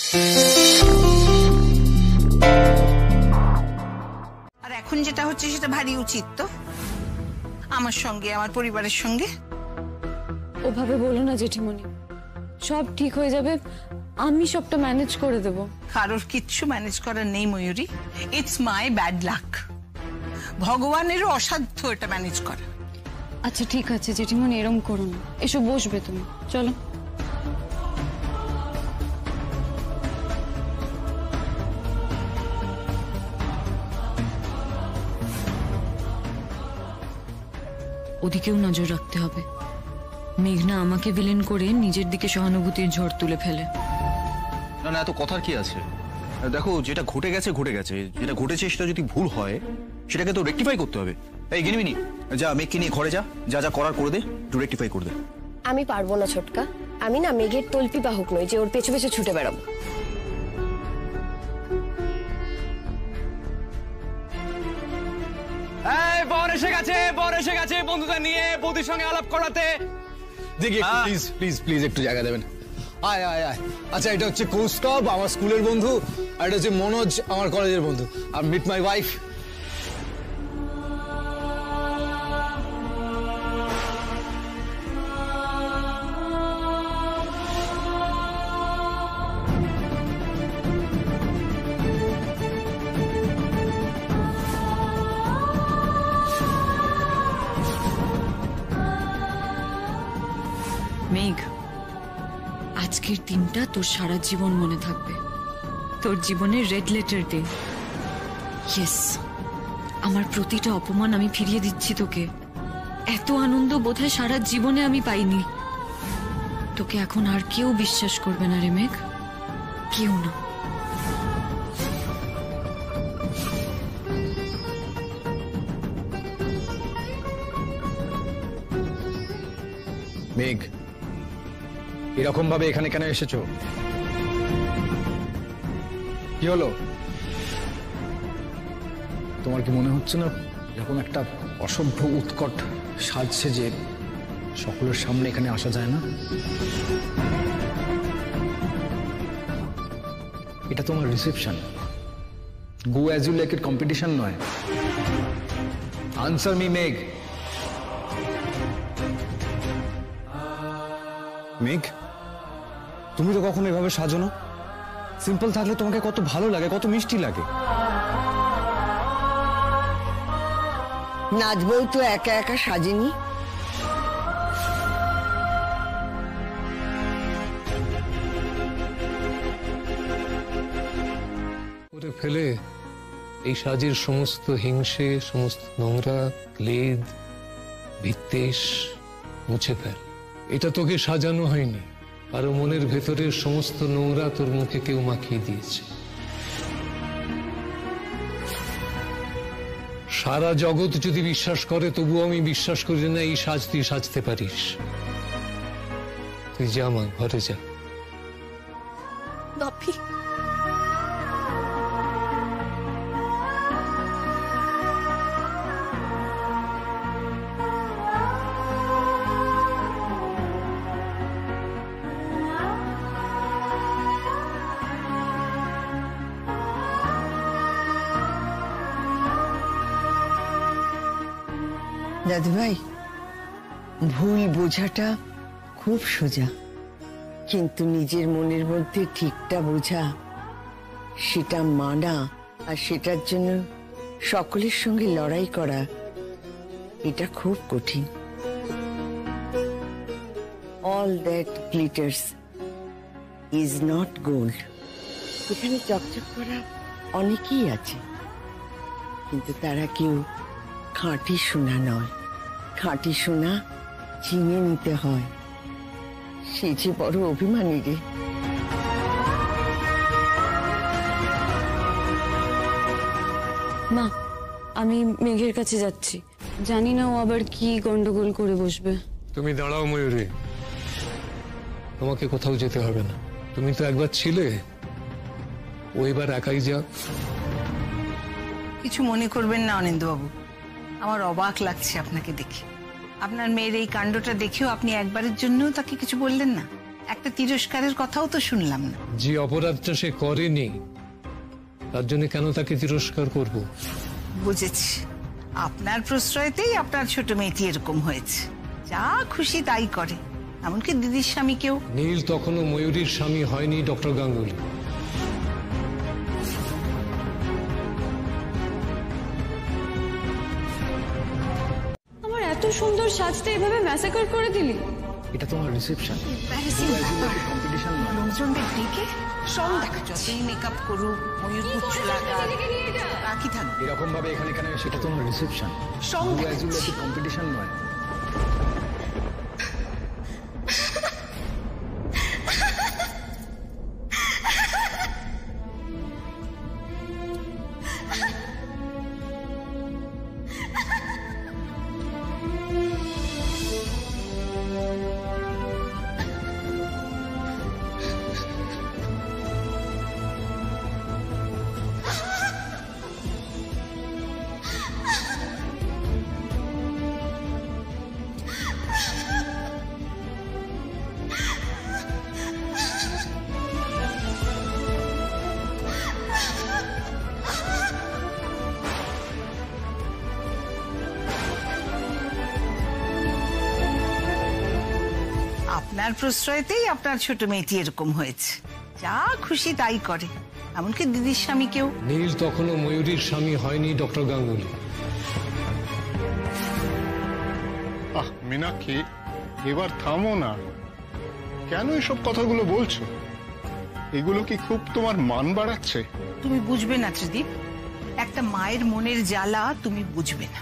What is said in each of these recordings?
আর এখন যেটা হচ্ছে সেটা ভারী উচিত তো, আমার সঙ্গে, আমার পরিবারের সঙ্গে। ওভাবে বলো না জেঠিমণি, সব ঠিক হয়ে যাবে, আমি সবটা ম্যানেজ করে দেব। কারোর কিচ্ছু ম্যানেজ করার নেই ময়ূরী, ইটস মাই ব্যাড লাক। ভগবানেরও অসাধ্য এটা ম্যানেজ করা। আচ্ছা ঠিক আছে জেঠিমণি, এরম করো না, এসো বসবে তুমি, চলো। ওদিকেও নজর রাখতে হবে, মেঘনা আমাকে ভিলেন করে নিজের দিকে সহানুভূতির ঝড় তুলে ফেলে। না না, এত কথার কি আছে? দেখো, যেটা ঘটে গেছে ঘটে গেছে, যেটা ঘটেছে সেটা যদি ভুল হয় সেটাকে তো রেকটিফাই করতে হবে। এই গিনিমিনি, যা মেঘকে নিয়ে ঘরে যা, যা যা করার করে দে, একটু রেকটিফাই করে দে। আমি পারবো না ছোটকা, আমি না মেঘের তল্পি বাহক নই যে ওর পেছু পেছু ছুটে বেড়াবো। বর এসে গেছে বন্ধুদের নিয়ে বৌদির সঙ্গে আলাপ করাতে। দেখি প্লিজ প্লিজ প্লিজ একটু জায়গা দেবেন। আয় আয় আয়। আচ্ছা, এটা হচ্ছে কৌস্তব, আমার স্কুলের বন্ধু, আর এটা হচ্ছে মনোজ, আমার কলেজের বন্ধু। আর মিট মাই ওয়াইফ। মেঘ, আজকের দিনটা তোর সারা জীবন মনে থাকবে, তোর জীবনের রেড লেটার ডে। ইয়েস, আমার প্রতিটা অপমান আমি ফিরিয়ে দিচ্ছি তোকে। এত আনন্দ বোধহয় সারা জীবনে আমি পাইনি। তোকে এখন আর কেউ বিশ্বাস করবে না রে মেঘ, কেউ না। মেঘ, এরকম ভাবে এখানে কেন এসেছো? কি হলো? তোমার কি মনে হচ্ছে না এরকম একটা অসভ্য উৎকট সাজ সেজে সকলের সামনে এখানে আসা যায় না? এটা তোমার reception, go as you like এর কম্পিটিশন নয়। Answer me Megh. মেঘ, তুমি তো কখনো এভাবে সাজো না। সিম্পল থাকলে তোমাকে কত ভালো লাগে, কত মিষ্টি লাগে। নাচবই তো একা একা সাজেনি। করে ফেলে এই সাজের সমস্ত হিংসে, সমস্ত নোংরা, ক্লেদ, বিদ্বেষ মুছে ফেল। এটা তোকে সাজানো হয়নি, আরো মনের ভেতরের সমস্ত নোংরা তোর মুখে কেউ মাখিয়ে দিয়েছে। সারা জগৎ যদি বিশ্বাস করে, তবুও আমি বিশ্বাস করি না এই সাজ তুই সাজতে পারিস। তুই যা মা, ঘরে যা। বাপি, দাদু ভাই, ভুল বোঝাটা খুব সোজা, কিন্তু নিজের মনের মধ্যে ঠিকটা বোঝা, সেটা মানা আর সেটার জন্য সকলের সঙ্গে লড়াই করা, এটা খুব কঠিন। All that glitters is not gold. এখানে চকচক করা অনেকেই আছে, কিন্তু তারা কেউ খাঁটি সোনা নয়। খাঁটি সোনা চিনে নিতে হয়, সে যে বড় অভিমানী রে। মা, আমি মেঘের কাছে যাচ্ছি, জানি না ও আবার কি গন্ডগোল করে বসবে। তুমি দাঁড়াও ময়ূরী, তোমাকে কোথাও যেতে হবে না। তুমি তো একবার ছিলে, ও এবার একাই যা। কিছু মনে করবেন না অনিন্দ্যবাবু, আমার অবাক লাগছে আপনাকে দেখে। আপনার মেয়ের এই কাণ্ডটা দেখেও আপনি একবারের জন্যও তাকে কিছু বললেন না। একটা তিরস্কারের কথাও তো শুনলাম না। যে অপরাধটা সে করেনি তার জন্য কেন তাকে তিরস্কার করব? বুঝেছি, আপনার প্রশ্রয়তেই আপনার ছোট মেয়েটি এরকম হয়েছে। যা খুশি তাই করে, এমনকি দিদির স্বামীকেও। নীল তখনও ময়ূরীর স্বামী হয়নি ডক্টর গাঙ্গুলি। আমার এত সুন্দর সাজটা এভাবে ম্যাসাকার করে দিলি? এটা তোমার রিসেপশন। লোকজনদের ডেকে সব দেখা, যতই মেকআপ করুক, ময়ূর গুচ্ছ লাগাক, বাকি থাকবে এরকম ভাবে এখানে কেন? সেটা তোমার রিসেপশন, সব কম্পিটিশন নয়। আপনার প্রশ্রয়তেই আপনার ছোট মেয়েটি এরকম হয়েছে। যা খুশি তাই করে, এমনকি দিদির স্বামীকেও। নীল তখনও ময়ূরীর স্বামী হয়নি ডক্টর গাঙ্গুলি। মীনাক্ষী, এবার থামো না। কেন এসব কথাগুলো বলছো? এগুলো কি খুব তোমার মান বাড়াচ্ছে? তুমি বুঝবে না ত্রিদীপ, একটা মায়ের মনের জ্বালা তুমি বুঝবে না।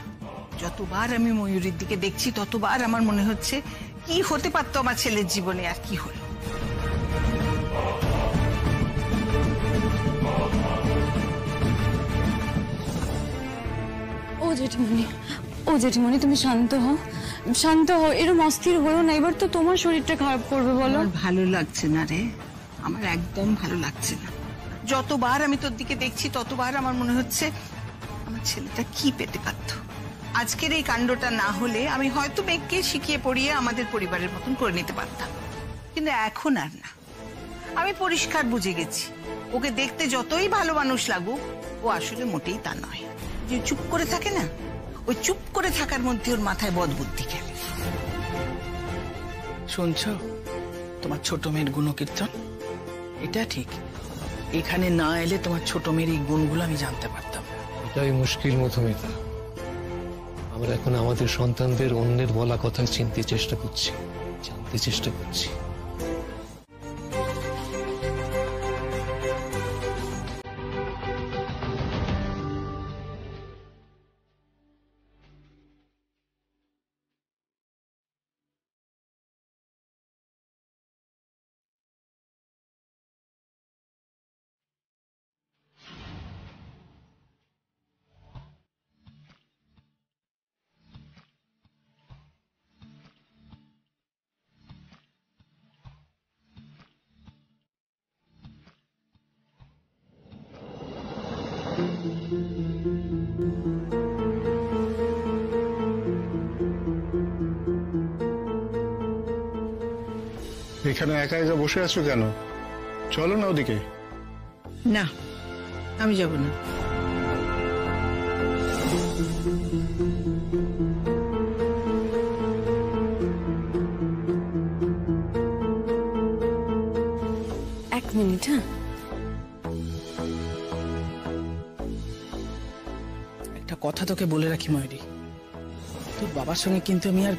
যতবার আমি ময়ূরীর দিকে দেখছি ততবার আমার মনে হচ্ছে কি হতে পারতো আমার ছেলের জীবনে, আর কি হলো। ও জেঠিমণি তুমি শান্ত হও, শান্ত হও, এরকম অস্থির হয়েও না। এবার তো তোমার শরীরটা খারাপ করবে বলো। আমার ভালো লাগছে না রে, আমার একদম ভালো লাগছে না। যতবার আমি তোর দিকে দেখছি ততবার আমার মনে হচ্ছে আমার ছেলেটা কি পেতে পারত। আজকের এই কাণ্ডটা না হলে আমি হয়তো মেঘকে শিখিয়ে পড়িয়ে আমাদের পরিবারের মতন করে নিতে পারতাম, কিন্তু এখন আর না। আমি পরিষ্কার বুঝে গেছি, ওকে দেখতে যতই ভালো মানুষ লাগুক, ও আসলে মোটেই তা নয়। যে চুপ করে থাকে না, ওই চুপ করে থাকার মধ্যে ওর মাথায় বদবুদ্ধি খেলে। শুনছ তোমার ছোট মেয়ের গুণকীর্তন? এটা ঠিক, এখানে না এলে তোমার ছোট মেয়ের এই গুণগুলো আমি জানতে পারতাম। এটাই মুশকিল মধুমিতা। আমরা এখন আমাদের সন্তানদের অন্যের বলা কথা চিনতে চেষ্টা করছি, জানতে চেষ্টা করছি। এখানে একা একা বসে আছো কেন? চলো না ওদিকে। না, আমি যাব না। এক মিনিট। হ্যাঁ, একটা কথা তোকে বলে রাখি ময়ূরী, তোর বাবার সঙ্গে কিন্তু আমি আর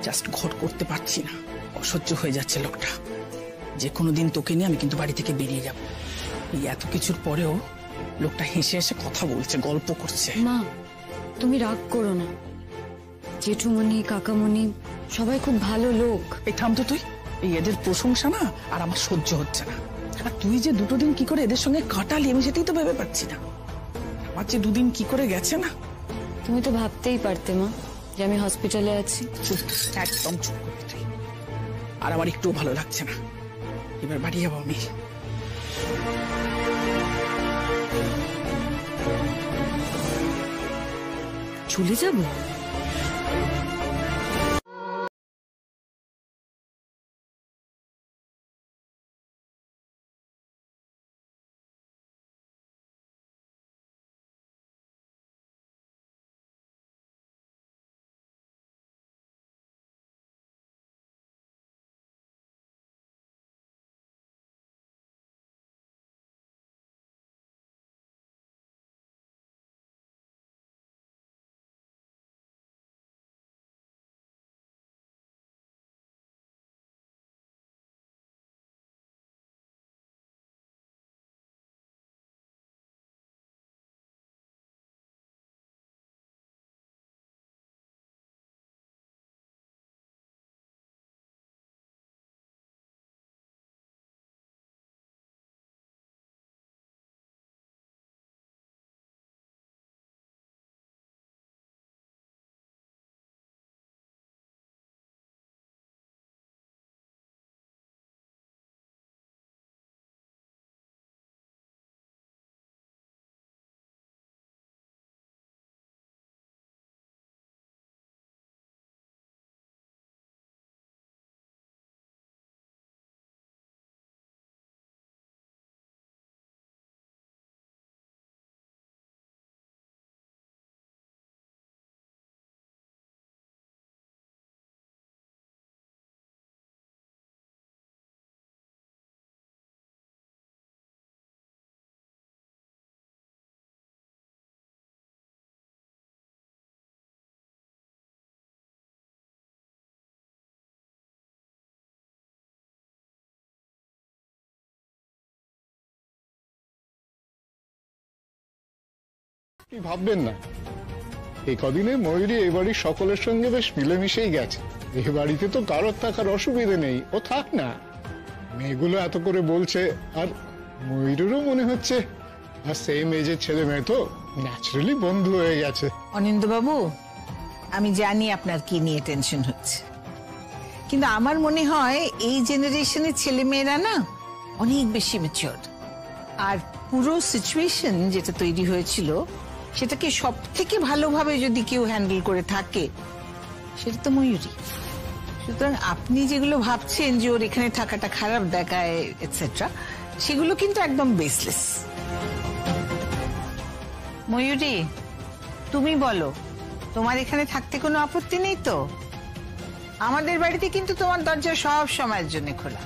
জাস্ট ঘর করতে পারছি না। অসহ্য হয়ে যাচ্ছে লোকটা। যে কোনো দিন তোকে নিয়ে আমি কিন্তু বাড়ি থেকে বেরিয়ে যাব। এই এত কিছুর পরেও লোকটা হেসে হেসে কথা বলছে, গল্প করছে। মা তুমি রাগ করো না, জেঠুমণি কাকামণি সবাই খুব ভালো লোক। এই থাম তো তুই, এই এদের প্রশংসা না আর আমার সহ্য হচ্ছে না। আর তুই যে দুটো দিন কি করে এদের সঙ্গে কাটালি আমি সেটাই তো ভেবে পাচ্ছি না। আমার যে দুদিন কি করে গেছে না। তুমি তো ভাবতেই পারতে মা যে আমি হসপিটালে আছি। চুপ, একদম চুপ করবি তুই। আর আমার একটু ভালো লাগছে না, এবার বাড়ি যাবো আমি। চলে যাবো? আপনি ভাববেন না, এই কদিনে ময়ূরী এই বাড়ির সকলের সঙ্গে বেশ মিলেমিশেই গেছে। এই বাড়িতে তো কারোর থাকার অসুবিধে নেই, ও থাক না। মেয়েগুলো এত করে বলছে, আর ময়ূরেরও মনে হচ্ছে আর সেম এজের ছেলে মেয়ে তো ন্যাচারালি বন্ধু হয়ে গেছে। অনিন্দবাবু, আমি জানি আপনার কি নিয়ে টেনশন হচ্ছে, কিন্তু আমার মনে হয় এই জেনারেশনের ছেলেমেয়েরা না অনেক বেশি ম্যাচিওর। আর পুরো সিচুয়েশন যেটা তৈরি হয়েছিল সেটাকে সব থেকে ভালোভাবে যদি কেউ হ্যান্ডেল করে থাকে সেটা তো ময়ূরী। সুতরাং আপনি যেগুলো ভাবছেন যে ওর এখানে থাকাটা খারাপ দেখায় এটসেট্রা, সেগুলো কিন্তু একদম বেসলেস। ময়ূরী, তুমি বলো, তোমার এখানে থাকতে কোনো আপত্তি নেই তো? আমাদের বাড়িতে কিন্তু তোমার দরজা সব সময়ের জন্য খোলা।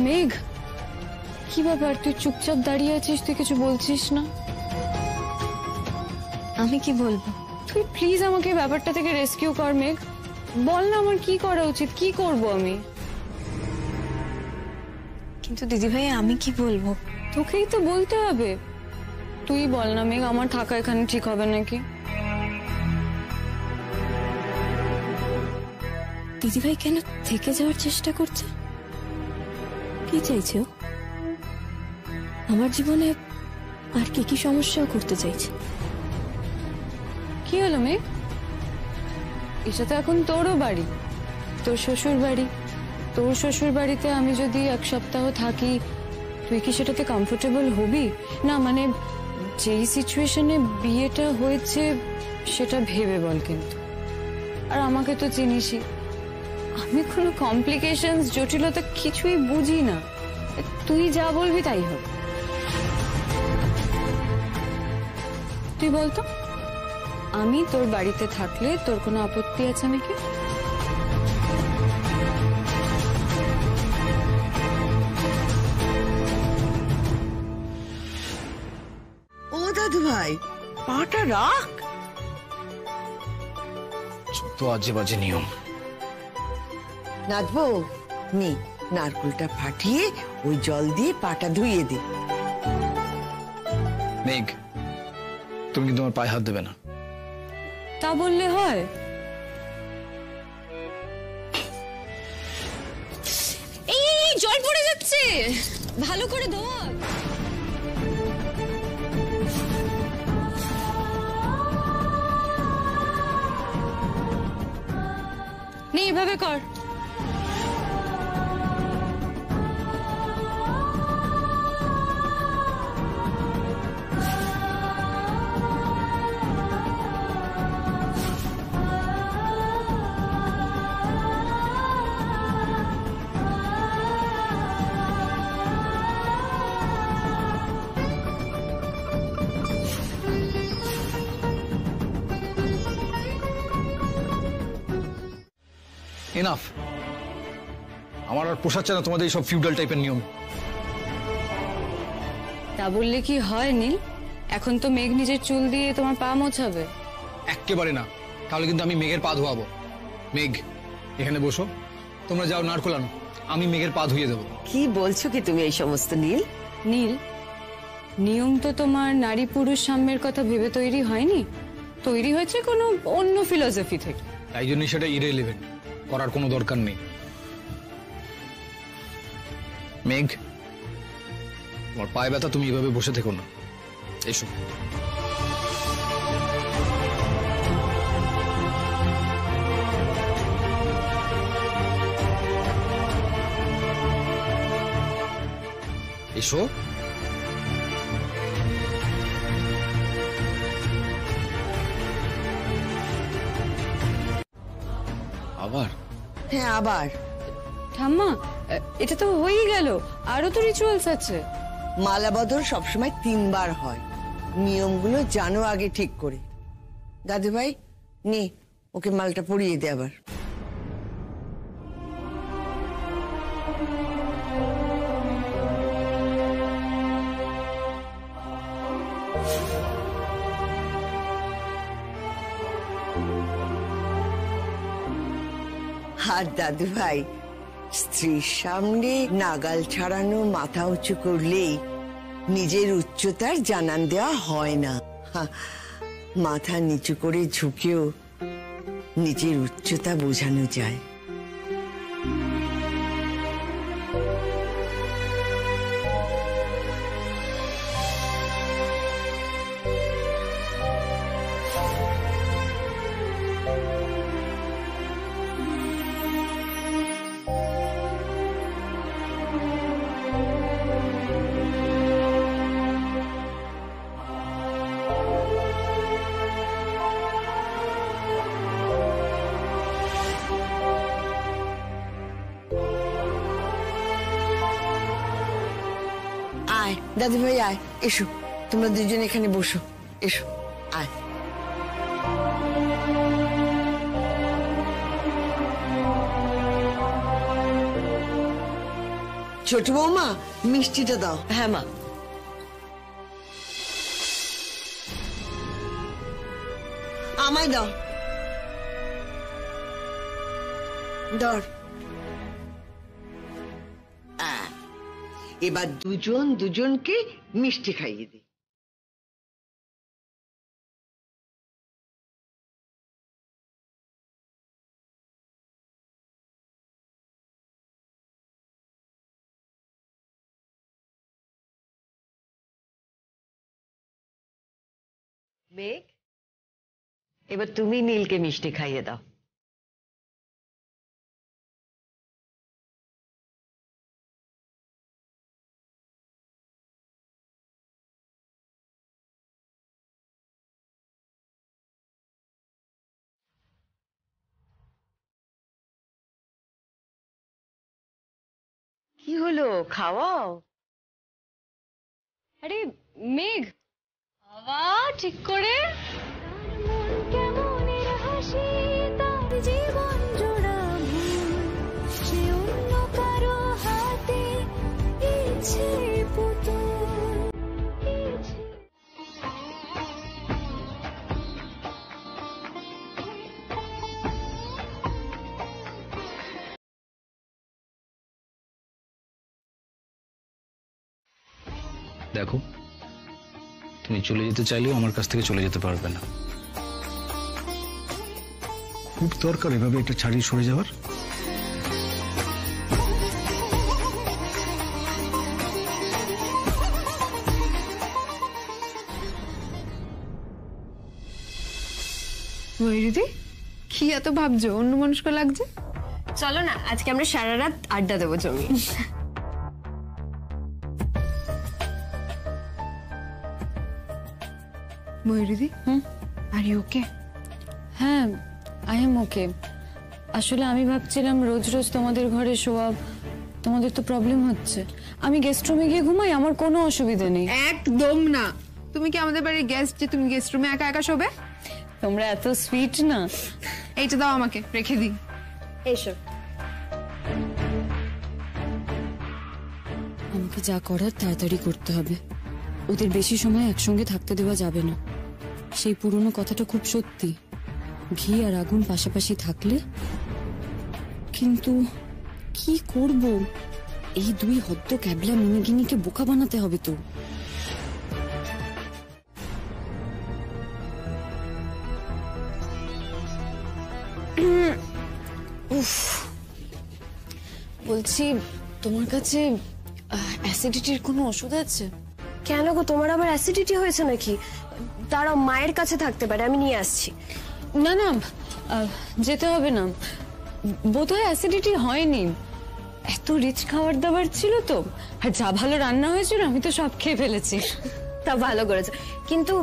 মেঘ, কি ব্যাপার, তুই চুপচাপ দাঁড়িয়ে আছিস, তুই কিছু বলছিস না? আমি কি বলবো? তুই প্লিজ আমাকে ব্যাপারটা থেকে রেস্কিউ কর মেঘ। বল না আমার কি করা উচিত, কি করব আমি? কিন্তু দিদি ভাই আমি কি বলবো? তোকেই তো বলতে হবে। তুই বল না মেঘ, আমার থাকা এখানে ঠিক হবে নাকি? দিদি ভাই কেন থেকে যাওয়ার চেষ্টা করছে? কি চাইছে ও? আমার জীবনে আর কি কি সমস্যাও করতে চাইছে? কি হলো মেঘ? এটা তো এখন তোরও বাড়ি, তোর শ্বশুর বাড়ি। তোর শ্বশুর বাড়িতে আমি যদি এক সপ্তাহ থাকি, তুই কি সেটাতে কমফোর্টেবল হবি? না মানে যেই সিচুয়েশনে বিয়েটা হয়েছে সেটা ভেবে বল। কিন্তু আর আমাকে তো চিনিসই, আমি কোনো কমপ্লিকেশনস জটিলতা কিছুই বুঝি না। তুই যা বলবি তাই হবে। তুই বলতো, আমি তোর বাড়িতে থাকলে তোর কোনো আপত্তি আছে নাকি? ও দাদু ভাই, পাটা রাখ। তো আজে বাজে নিয়ম। নাচবো? নে, নারকেলটা ফাটিয়ে ওই জল দিয়ে পাটা ধুইয়ে দে। মেঘ, তুমি কিন্তু আমার পায়ে হাত দেবে না। তা বললে হয়? এই জল পড়ে যাচ্ছে, ভালো করে ধোয়া। নে এভাবে কর। এনাফ, আমার আর পোষাচ্ছে না তোমাদের এইসব ফিউডাল টাইপের নিয়ম। তা বললে কি হয় নীল? এখন তো মেঘ নিজের চুল দিয়ে তোমার পা মোছাবে। একেবারে না, তাহলে কিন্তু আমি মেঘের পা ধোয়াবো। মেঘ, এখানে বসো, তোমরা যাও নারকেল আনো, আমি মেঘের পা ধুয়ে দেবো। কি বলছো কি তুমি এই সমস্ত নীল? নীল, নিয়ম তো তোমার নারী পুরুষ সাম্যের কথা ভেবে তৈরি হয়নি, তৈরি হয়েছে কোনো অন্য ফিলসফি থেকে। তাই জন্যই সেটা ইররিলেভেন্ট, করার কোনো দরকার নেই। মেঘ, তোমার পায়ে ব্যথা, তুমি এভাবে বসে থেকো না, এসো। এসো। আবার? হ্যাঁ আবার। ঠাম্মা, এটা তো হয়েই গেল, আরো তো রিচুয়ালস আছে। মালা বদল সবসময় 3 বার হয়, নিয়মগুলো জানো আগে ঠিক করে। দাদু ভাই নে, ওকে মালটা পরিয়ে দে আবার। আর দাদু ভাই, স্ত্রীর সামনে নাগাল ছাড়ানো মাথা উঁচু করলেই নিজের উচ্চতার জানান দেওয়া হয় না। মাথা নিচু করে ঝুঁকেও নিজের উচ্চতা বোঝানো যায়। আয় দাদু ভাই আয়, এসো তোমরা দুজন এখানে বসো, এসো আয়। ছোট বৌমা মিষ্টিটা দাও। হ্যাঁ মা। আমায় দাও। ধর। এবার দুজন দুজনকে মিষ্টি খাইয়ে দে। মেঘ, এবার তুমি নীলকে মিষ্টি খাইয়ে দাও। কি হলো, খাওয়াও। আরে মেঘ, খাওয়া ঠিক করে। দেখো, তুমি চলে যেতে চাইলেও আমার কাছ থেকে চলে যেতে পারবে না। খুব দরকার এভাবে এটা ছাড়িয়ে সরে যাওয়ার। ময়ূরীদি, কি এত ভাবছো? অন্য মানুষ লাগছে। চলো না, আজকে আমরা সারা রাত আড্ডা দেবো জমি। ময়ূরীদি, আর ইউ ওকে? হ্যাঁ, আই এম ওকে। আসলে আমি ভাবছিলাম রোজ রোজ তোমাদের ঘরে শোয়া, তোমাদের তো প্রবলেম হচ্ছে। আমি গেস্ট রুমে গিয়ে ঘুমাই, আমার কোনো অসুবিধা নেই। একদম না। তুমি কি আমাদের বাড়ির গেস্ট যে তুমি গেস্ট রুমে একা একা শোবে? তোমরা এত সুইট না। এইটা দাও আমাকে, রেখে দিই। এসো। আমাকে যা করার তাড়াতাড়ি করতে হবে। ওদের বেশি সময় একসঙ্গে থাকতে দেওয়া যাবে না। সেই পুরনো কথাটা খুব সত্যি, ঘি আর আগুন পাশাপাশি থাকলে। কিন্তু কি করব? এই দুই হদ্দ ক্যাবলা মিনিগিনিকে বোকা বানাতে হবে তো। উফ, বলছি তোমার কাছে অ্যাসিডিটির কোনো ওষুধ আছে? কেন গো, তোমার আবার অ্যাসিডিটি হয়েছে নাকি? তারা মায়ের কাছে থাকতে পারে, আমি নিয়ে আসছি। না না, যেতে হবে না। বোধহয় অ্যাসিডিটি হয়নি, এত রিচ খাবার দাবার ছিল তো, আর যা ভালো রান্না হয়েছিল আমি তো সব খেয়ে ফেলেছি। তা ভালো করেছে, কিন্তু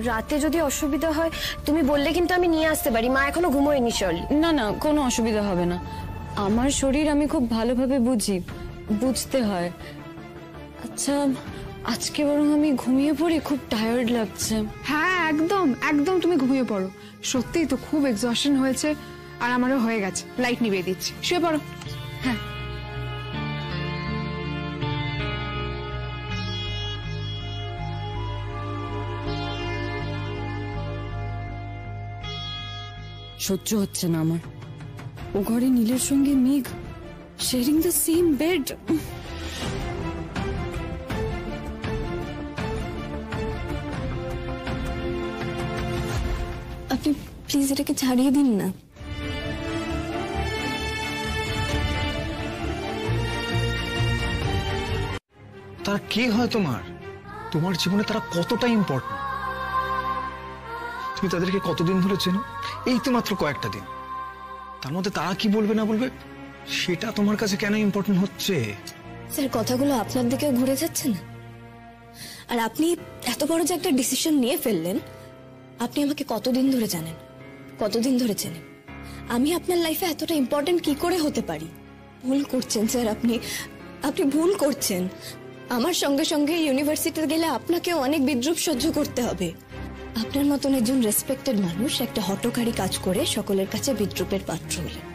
রাতে যদি অসুবিধা হয় তুমি বললে কিন্তু আমি নিয়ে আসতে পারি। মা এখনো ঘুমোয়নি। চল। না না, কোনো অসুবিধা হবে না। আমার শরীর আমি খুব ভালোভাবে বুঝি, বুঝতে হয়। আচ্ছা, আজকে বরং আমি ঘুমিয়ে পড়ি, খুব টায়ার্ড লাগছে। হ্যাঁ, একদম একদম তুমি ঘুমিয়ে পড়ো। সত্যিই তো খুব এক্সস্টন হয়েছে, আর আমারও হয়ে গেছে। লাইট নিভিয়ে দিচ্ছি, শুয়ে পড়ো। হ্যাঁ। সহ্য হচ্ছে না আমার। ও ঘরে নীলের সঙ্গে মেঘ, শেয়ারিং দ্য সেম বেড। আপনি প্লিজ এটাকে ছাড়িয়ে দিন না। তারা কে হয় তোমার? তোমার জীবনে তারা কতটা ইম্পর্টেন্ট? তুমি তাদেরকে কতদিন ধরে চেনো? এই তো মাত্র কয়েকটা দিন। তার মধ্যে তারা কি বলবে না বলবে সেটা তোমার কাছে কেন ইম্পর্টেন্ট হচ্ছে? স্যার, কথাগুলো আপনার দিকেও ঘুরে যাচ্ছে না? আর আপনি এত বড় যে একটা ডিসিশন নিয়ে ফেললেন, আপনি আমাকে কতদিন ধরে জানেন, কতদিন ধরে চেনেন? আমি আপনার লাইফে এতটা ইম্পর্টেন্ট কি করে হতে পারি? ভুল করছেন স্যার, আপনি আপনি ভুল করছেন। আমার সঙ্গে সঙ্গে ইউনিভার্সিটিতে গেলে আপনাকেও অনেক বিদ্রুপ সহ্য করতে হবে। আপনার মতন একজন রেসপেক্টেড মানুষ একটা হঠকারী কাজ করে সকলের কাছে বিদ্রুপের পাত্র হলেন।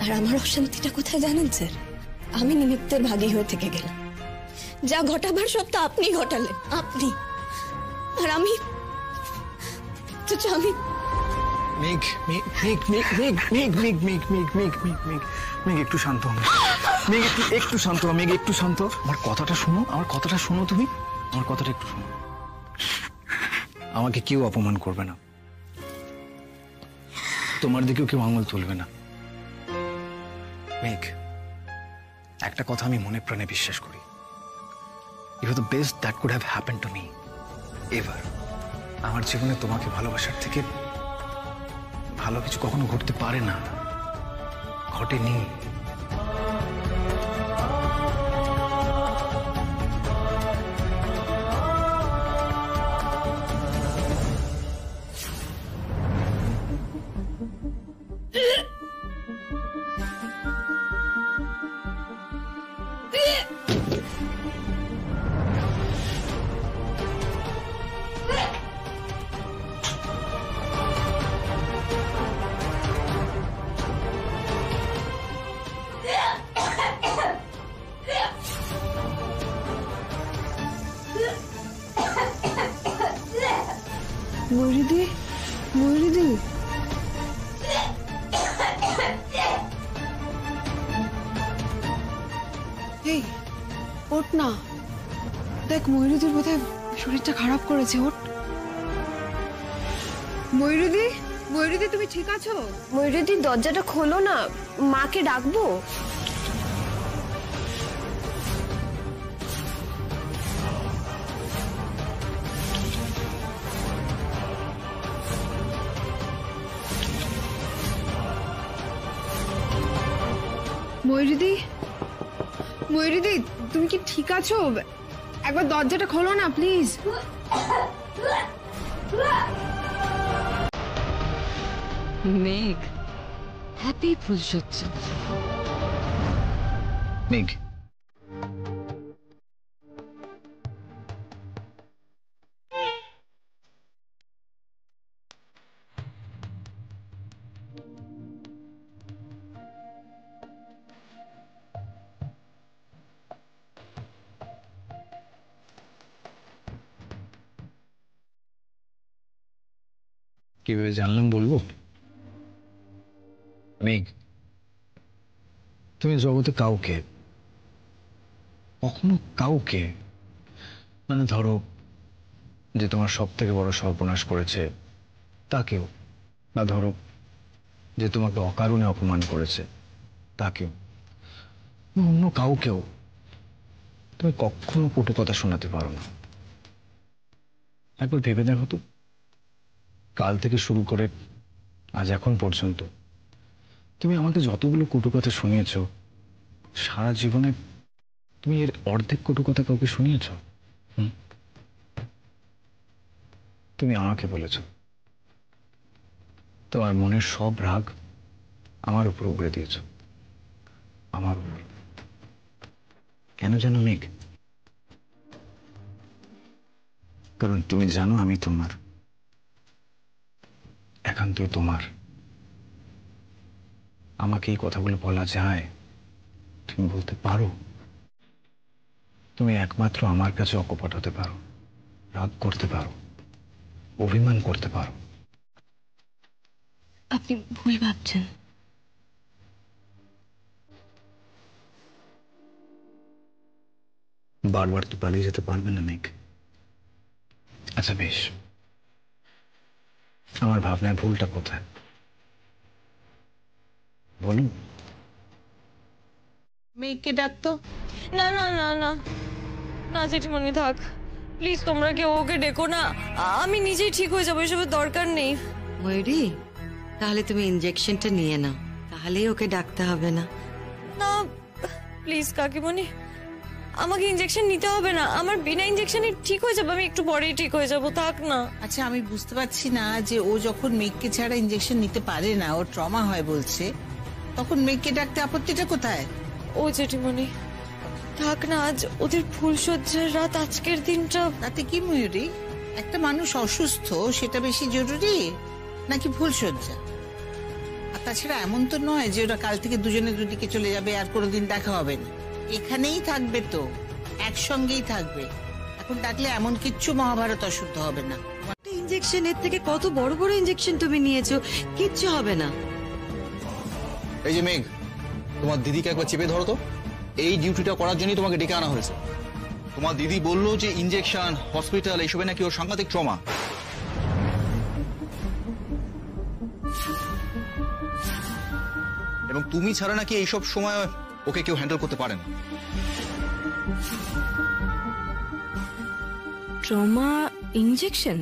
আর আমার অশান্তিটা কোথায় জানেন স্যার? আমি নিমিত্তের ভাগী হয়ে থেকে গেলাম। যা ঘটাবার সব তো আপনি ঘটালেন, আপনি। আর আমি আমি মেঘ মেঘ মেঘ মেঘ মেঘ মেঘ মেঘ মেঘ মেঘ মেঘ মেঘ মেঘ মেঘ একটু শান্ত হও। মেঘ একটু শান্ত হও। মেঘ একটু শান্ত। আমার কথাটা শোনো, আমার কথাটা শোনো। তুমি আমার কথাটা একটু শোনো। আমাকে কেউ অপমান করবে না, তোমার দিকেও কেউ আঙুল তুলবে না। মেঘ, একটা কথা আমি মনে প্রাণে বিশ্বাস করি, you are the best that could have happened to me ever. আমার জীবনে তোমাকে ভালোবাসার থেকে ভালো কিছু কখনো ঘটতে পারে না, ঘটেনি। ময়ূরীদি, ময়ূরীদি, এই ওঠ না। দেখ, ময়ূরীদির বোধহয় শরীরটা খারাপ করেছে। ওঠ ময়ূরীদি, ময়ূরীদি তুমি ঠিক আছো? ময়ূরীদি, দরজাটা খোলো না, মাকে ডাকবো। ময়ূরীদি, ময়ূরীদি তুমি কি ঠিক আছো? একবার দরজাটা খোলো না প্লিজ। মেঘ, হ্যাপি ফুলসজ্জা। মেঘ, কিভাবে জানলাম বলবো? মেঘ, তুমি জগতে কাউকে, কখনো কাউকে, মানে ধরো যে তোমার সব থেকে বড় সর্বনাশ করেছে তাকেও, বা ধরো যে তোমাকে অকারণে অপমান করেছে তাকেও, অন্য কাউকেও তুমি কখনো কটু কথা শোনাতে পারো না। একবার ভেবে দেখো তো, কাল থেকে শুরু করে আজ এখন পর্যন্ত তুমি আমাকে যতগুলো কটু কথা শুনিয়েছ, সারা জীবনে তুমি এর অর্ধেক কটু কথা কাউকে শুনিয়েছ? তুমি আমাকে বলেছ তোমার মনের সব রাগ আমার উপর উগড়ে দিয়েছ, আমার উপর। কেন জানো মেঘ? কারণ তুমি জানো আমি তোমার, একান্তই তোমার। আমাকে এই কথাগুলো বলা যায়, তুমি বলতে পারো। তুমি একমাত্র আমার কাছে অকপট হতে পারো, রাগ করতে পারো, অভিমান করতে পারো। আপনি ভুল ভাবছেন। বারবার তো পালিয়ে যেতে পারবে না মেঘ। আচ্ছা বেশ, আমার ভাবনায় ভুলটা কোথায় বলুন? মেয়েকে ডাকতো। না না না না না জেঠিমণি থাক, প্লিজ তোমরা কেউ ওকে ডেকো না, আমি নিজেই ঠিক হয়ে যাবো, এসবের দরকার নেই। ময়ূরী, তাহলে তুমি ইনজেকশনটা নিয়ে নাও, তাহলেই ওকে ডাকতে হবে না। না প্লিজ কাকিমণি, আমাকে ইনজেকশন নিতে হবে না, আমার বিনা ইনজেকশনে ঠিক হয়ে যাবে, আমি একটু পরেই ঠিক হয়ে যাবো, থাক না। আচ্ছা আমি বুঝতে পারছি না যে ও যখন মেঘকে ছাড়া ইনজেকশন নিতে পারে না, ওর ট্রমা হয় বলছে, তখন মেঘকে ডাকতে আপত্তিটা কোথায়? ও জেঠিমণি থাক না, আজ ওদের ফুলসজ্জার রাত, আজকের দিনটা। তাতে কি ময়ূরী, একটা মানুষ অসুস্থ সেটা বেশি জরুরি নাকি ফুলসজ্জা? আর তাছাড়া এমন তো নয় যে ওরা কাল থেকে দুজনে দুদিকে চলে যাবে আর কোনোদিন দেখা হবে না, এখানেই থাকবে, তো একসঙ্গেই থাকবে। এখন ডাকলে এমন কিচ্ছু মহাভারত অশুদ্ধ হবে না। ইনজেকশনের থেকে কত বড় বড় ইনজেকশন তুমি নিয়েছো, কিচ্ছু হবে না। এই যে মেঘ, তোমার দিদিকে একবার চেপে ধরো তো, এই ডিউটিটা করার জন্যই তোমাকে ডেকে আনা হয়েছে। তোমার দিদি বললো যে ইনজেকশন, হসপিটাল এইসবে নাকি ওর সাংঘাতিক ট্রমা। এবং তুমি ছাড়া নাকি এইসব সময় ওকে কেউ হ্যান্ডেল করতে পারে না। Trauma injection?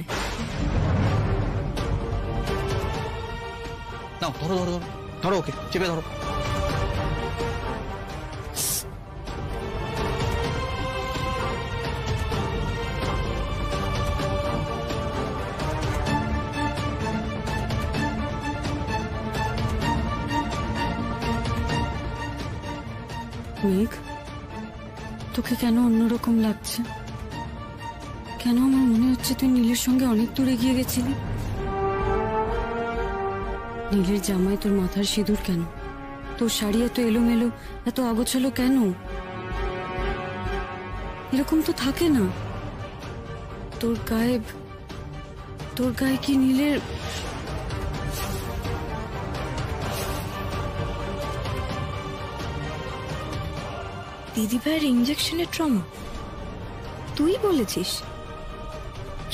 নাও ধরো ধরো ধরো ধরো, ওকে চেপে ধরো। মেঘ, তোকে কেন অন্যরকম লাগছে? কেন আমার মনে হচ্ছে তুই নীলের সঙ্গে অনেক দূর এগিয়ে গেছিলি? নীলের জামায় তোর মাথার সিঁদুর কেন? তোর শাড়ি এত এলোমেলো, এত আগোছালো কেন? এরকম তো থাকে না। তোর গায়ে কি নীলের... দিদিভাইয়ের ইনজেকশনের ট্রমা? তুই বলেছিস?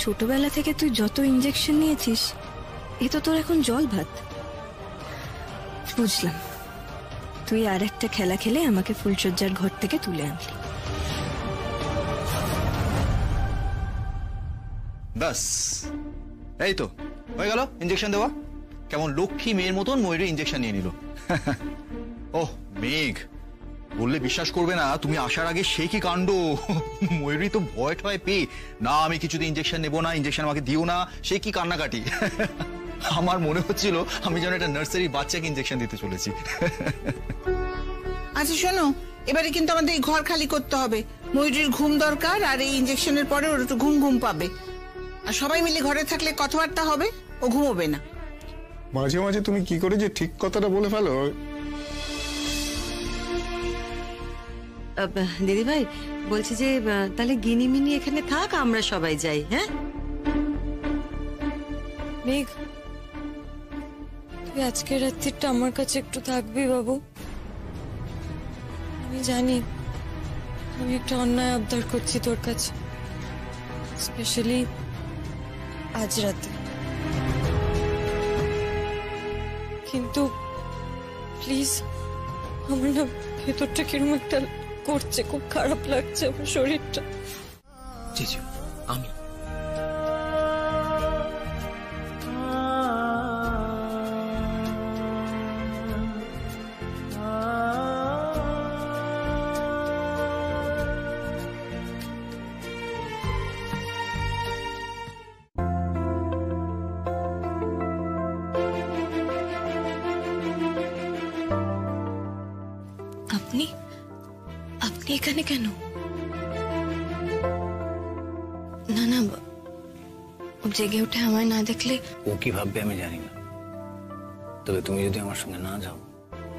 ছোটবেলা থেকে তুই যত ইনজেকশন নিয়েছিস, এ তো তোর এখন জল ভাত। বুঝলাম, তুই আর একটা খেলা খেলে আমাকে ফুলসজ্জার ঘর থেকে তুলে আনলি। ব্যাস, এই তো হয়ে গেল ইনজেকশন দেওয়া। কেমন লক্ষ্মী মেয়ের মতন ময়ূরী ইনজেকশন নিয়ে নিল। ওহ মেঘ, বললে বিশ্বাস করবে না, তুমি আসার আগে সে কি কাণ্ড। ময়ূরী তো ভয় ঠয় পেয়ে, না আমি কিছুতে ইনজেকশন নেবো না, ইনজেকশন আমাকে দিও না, সে কি কান্নাকাটি। আমার মনে হচ্ছিল আমি যেন একটা নার্সারি বাচ্চাকে ইনজেকশন দিতে চলেছি। আচ্ছা শোনো, এবারে কিন্তু আমাদের এই ঘর খালি করতে হবে। ময়ূরীর ঘুম দরকার, আর এই ইনজেকশনের পরে ওর একটু ঘুম ঘুম পাবে। আর সবাই মিলে ঘরে থাকলে কথাবার্তা হবে, ও ঘুমোবে না। মাঝে মাঝে তুমি কি করে যে ঠিক কথাটা বলে ফেলো। দিদি ভাই বলছি যে তাহলে গিনিমিনি এখানে থাক, আমরা সবাই যাই। হ্যাঁ মেঘ, তুই আজকের রাত্রিটা আমার কাছে একটু থাকবি বাবু? আমি জানি আমি একটা অন্যায় আবদার করছি তোর কাছে, স্পেশালি আজ রাতে, কিন্তু প্লিজ, আমার না ভেতরটা কিরকম একটা করছে, খুব খারাপ লাগছে আমার শরীরটা। জি জি, আমি আপনি আপনি এখানে কেন? না না, ও জেগে উঠে আমায় না দেখলে। ও কি ভাববে আমি জানি না, তবে তুমি যদি আমার সঙ্গে না যাও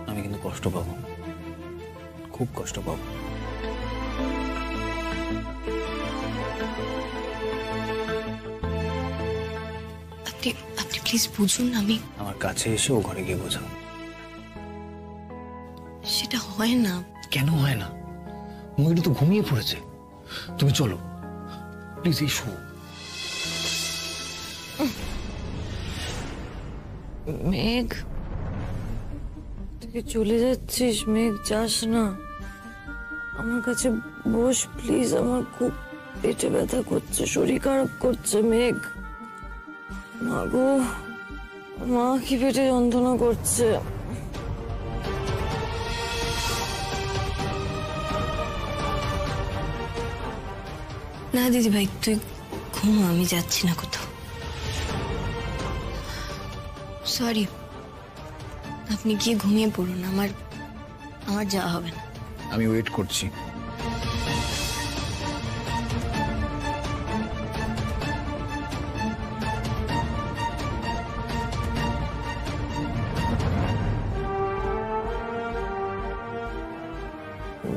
আমি কিন্তু কষ্ট পাবো, খুব কষ্ট পাবো। আপনি আপনি প্লিজ বুঝুন, আমি আমার কাছে এসে ও ঘরে গিয়ে বোঝাও। সেটা হয় না। কেন হয় না? ময়ূরী তো ঘুমিয়ে পড়েছে, তুমি চলো প্লিজ, এসো। মেঘ, তুই চলে যাচ্ছিস? মেঘ, যাস না, আমার কাছে বস প্লিজ। আমার খুব পেটে ব্যথা করছে, শরীর খারাপ করছে। মেঘ, মা গো, মা কি পেটে যন্ত্রণা করছে। না দিদি ভাই, তুই ঘুমো, আমি যাচ্ছি না কোথাও। সরি, আপনি গিয়ে ঘুমিয়ে পড়ুন, আমার যাওয়া হবে না। আমি ওয়েট করছি।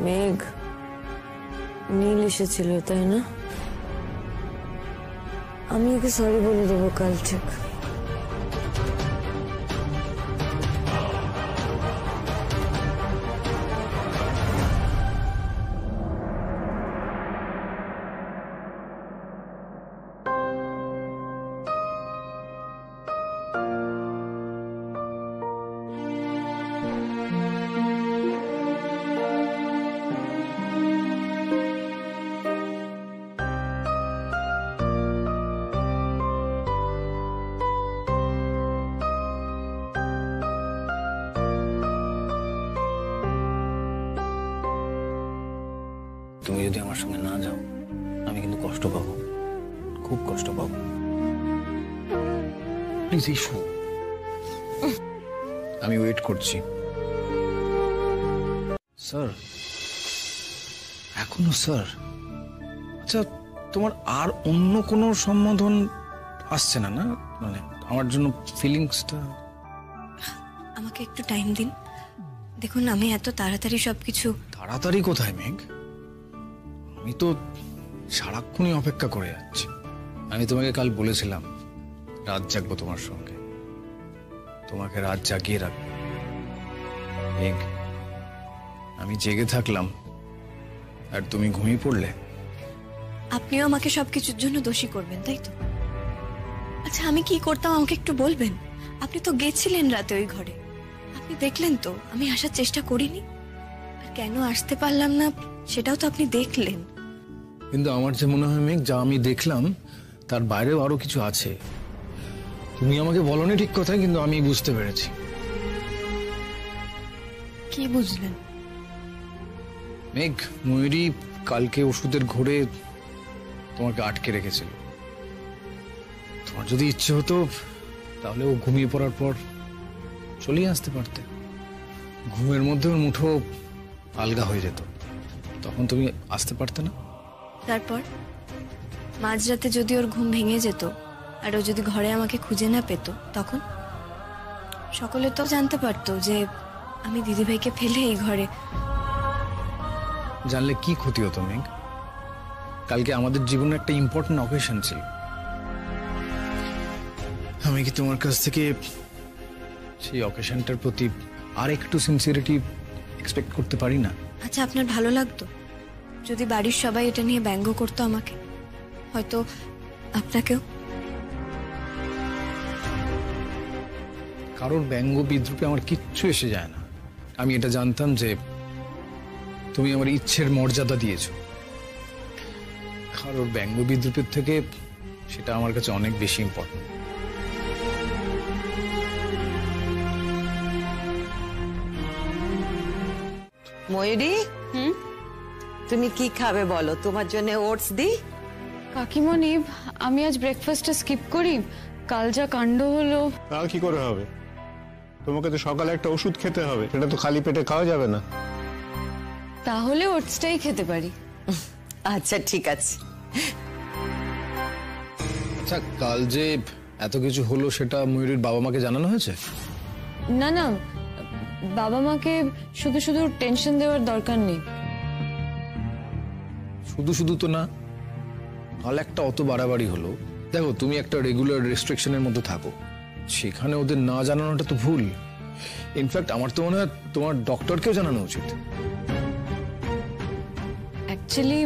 মেঘ, নীল এসেছিল তাই না? আমি ওকে সরি বলে দেবো কাল ঠিক। তুমি যদি আমার সঙ্গে না যাও, আমি কিন্তু কষ্ট পাবো, খুব কষ্ট পাবো। প্লিজ ইস্যু, আমি ওয়েট করছি। স্যার, এখনো স্যার? আচ্ছা, তোমার আর অন্য কোনো সম্বোধন আসছে না? না মানে আমার জন্য ফিলিংসটা। আমাকে একটু টাইম দিন। দেখুন, আমি এত তাড়াতাড়ি সবকিছু। তাড়াতাড়ি কোথায় মেঘ? আমি তো সারাক্ষণই অপেক্ষা করে যাচ্ছি। আমি তোমাকে কাল বলেছিলাম রাত জাগবো তোমার সঙ্গে, তোমাকে রাত জাগিয়ে রাখবো। মেঘ, আমি জেগে থাকলাম আর তুমি ঘুমিয়ে পড়লে। আপনিও আমাকে সবকিছুর জন্য দোষী করবেন, তাই তো? আচ্ছা, আমি কি করতাম আমাকে একটু বলবেন? আপনি তো গেছিলেন রাতে ওই ঘরে, আপনি দেখলেন তো আমি আসার চেষ্টা করিনি? আর কেন আসতে পারলাম না সেটাও তো আপনি দেখলেন। কিন্তু আমার যে মনে হয় মেঘ, যা আমি দেখলাম তার বাইরেও আরো কিছু আছে। তুমি আমাকে বলনি ঠিক কথা, কিন্তু আমি বুঝতে পেরেছি। কি বুঝলেন? মেঘ, ময়ূরী কালকে ওষুধের ঘোরে তোমাকে আটকে রেখেছিল। তোমার যদি ইচ্ছে হতো তাহলে ও ঘুমিয়ে পড়ার পর চলেই আসতে পারতে। ঘুমের মধ্যে ওর মুঠো আলগা হয়ে যেত, তখন তুমি আসতে পারতে না। তারপর মাঝরাতে যদি ওর ঘুম ভেঙে যেত আর ও যদি ঘরে আমাকে খুঁজে না পেত, তখন সকলে তো জানতে পারতো যে আমি দিদিভাইকে ফেলে এই ঘরে। জানলে কি ক্ষতি হতো মেঘ? কালকে আমাদের জীবনে একটা ইম্পর্টেন্ট অকেশন ছিল। আমি কি তোমার কাছ থেকে সেই অকেশনটার প্রতি আর একটু সিনসিয়ারিটি এক্সপেক্ট করতে পারি না? আচ্ছা, আপনার ভালো লাগতো যদি বাড়ির সবাই এটা নিয়ে ব্যঙ্গ করতো আমাকে, হয়তো আপনাকেও? কারোর ব্যঙ্গ বিদ্রুপে আমার কিচ্ছু এসে যায় না। আমি এটা জানতাম যে তুমি আমার ইচ্ছের মর্যাদা দিয়েছ। কারোর ব্যঙ্গ বিদ্রুপের থেকে সেটা আমার কাছে অনেক বেশি ইম্পর্টেন্ট। ময়ূরী, তুমি কি খাবে বলো? তোমার জন্য ওটস দিই? কাকিমণি, আমি আজ ব্রেকফাস্টটা স্কিপ করি। কাল যা কাণ্ড হলো। তা কি করে হবে? তোমাকে তো সকালে একটা ওষুধ খেতে হবে, সেটা তো খালি পেটে খাওয়া যাবে না। তাহলে ওটসটাই খেতে পারি। আচ্ছা, ঠিক আছে। আচ্ছা, কাল যে এত কিছু হলো সেটা ময়ূরীর বাবা মাকে জানানো হয়েছে? না না, বাবা মাকে শুধু শুধু টেনশন দেওয়ার দরকার নেই। শুধু শুধু তো না, কাল একটা অত বাড়াবাড়ি হলো। দেখো, তুমি একটা রেগুলার রেস্ট্রিকশনের মধ্যে থাকো, সেখানে ওদের না জানানোটা তো ভুল। ইনফ্যাক্ট আমার তো মনে হয় তোমার ডক্টরকেও জানানো উচিত। অ্যাকচুয়ালি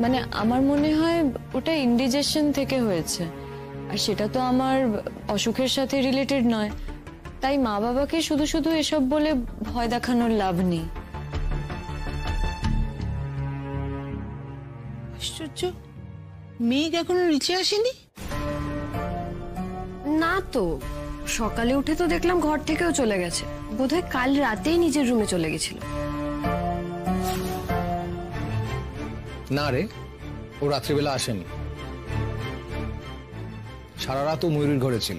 মানে আমার মনে হয় ওটা ইন্ডিজেশন থেকে হয়েছে। আর সেটা তো আমার অসুখের সাথে রিলেটেড নয়, তাই মা বাবাকে শুধু শুধু এসব বলে ভয় দেখানোর লাভ নেই। আশ্চর্য, মেঘ এখনো নিচে আসেনি? না তো, সকালে উঠে তো দেখলাম ঘর থেকেও চলে গেছে, বোধহয় কাল রাতেই নিজের রুমে চলে গেছিল। না রে, ও রাত্রিবেলা আসেনি, সারা রাত ও ময়ূরীর ঘরে ছিল।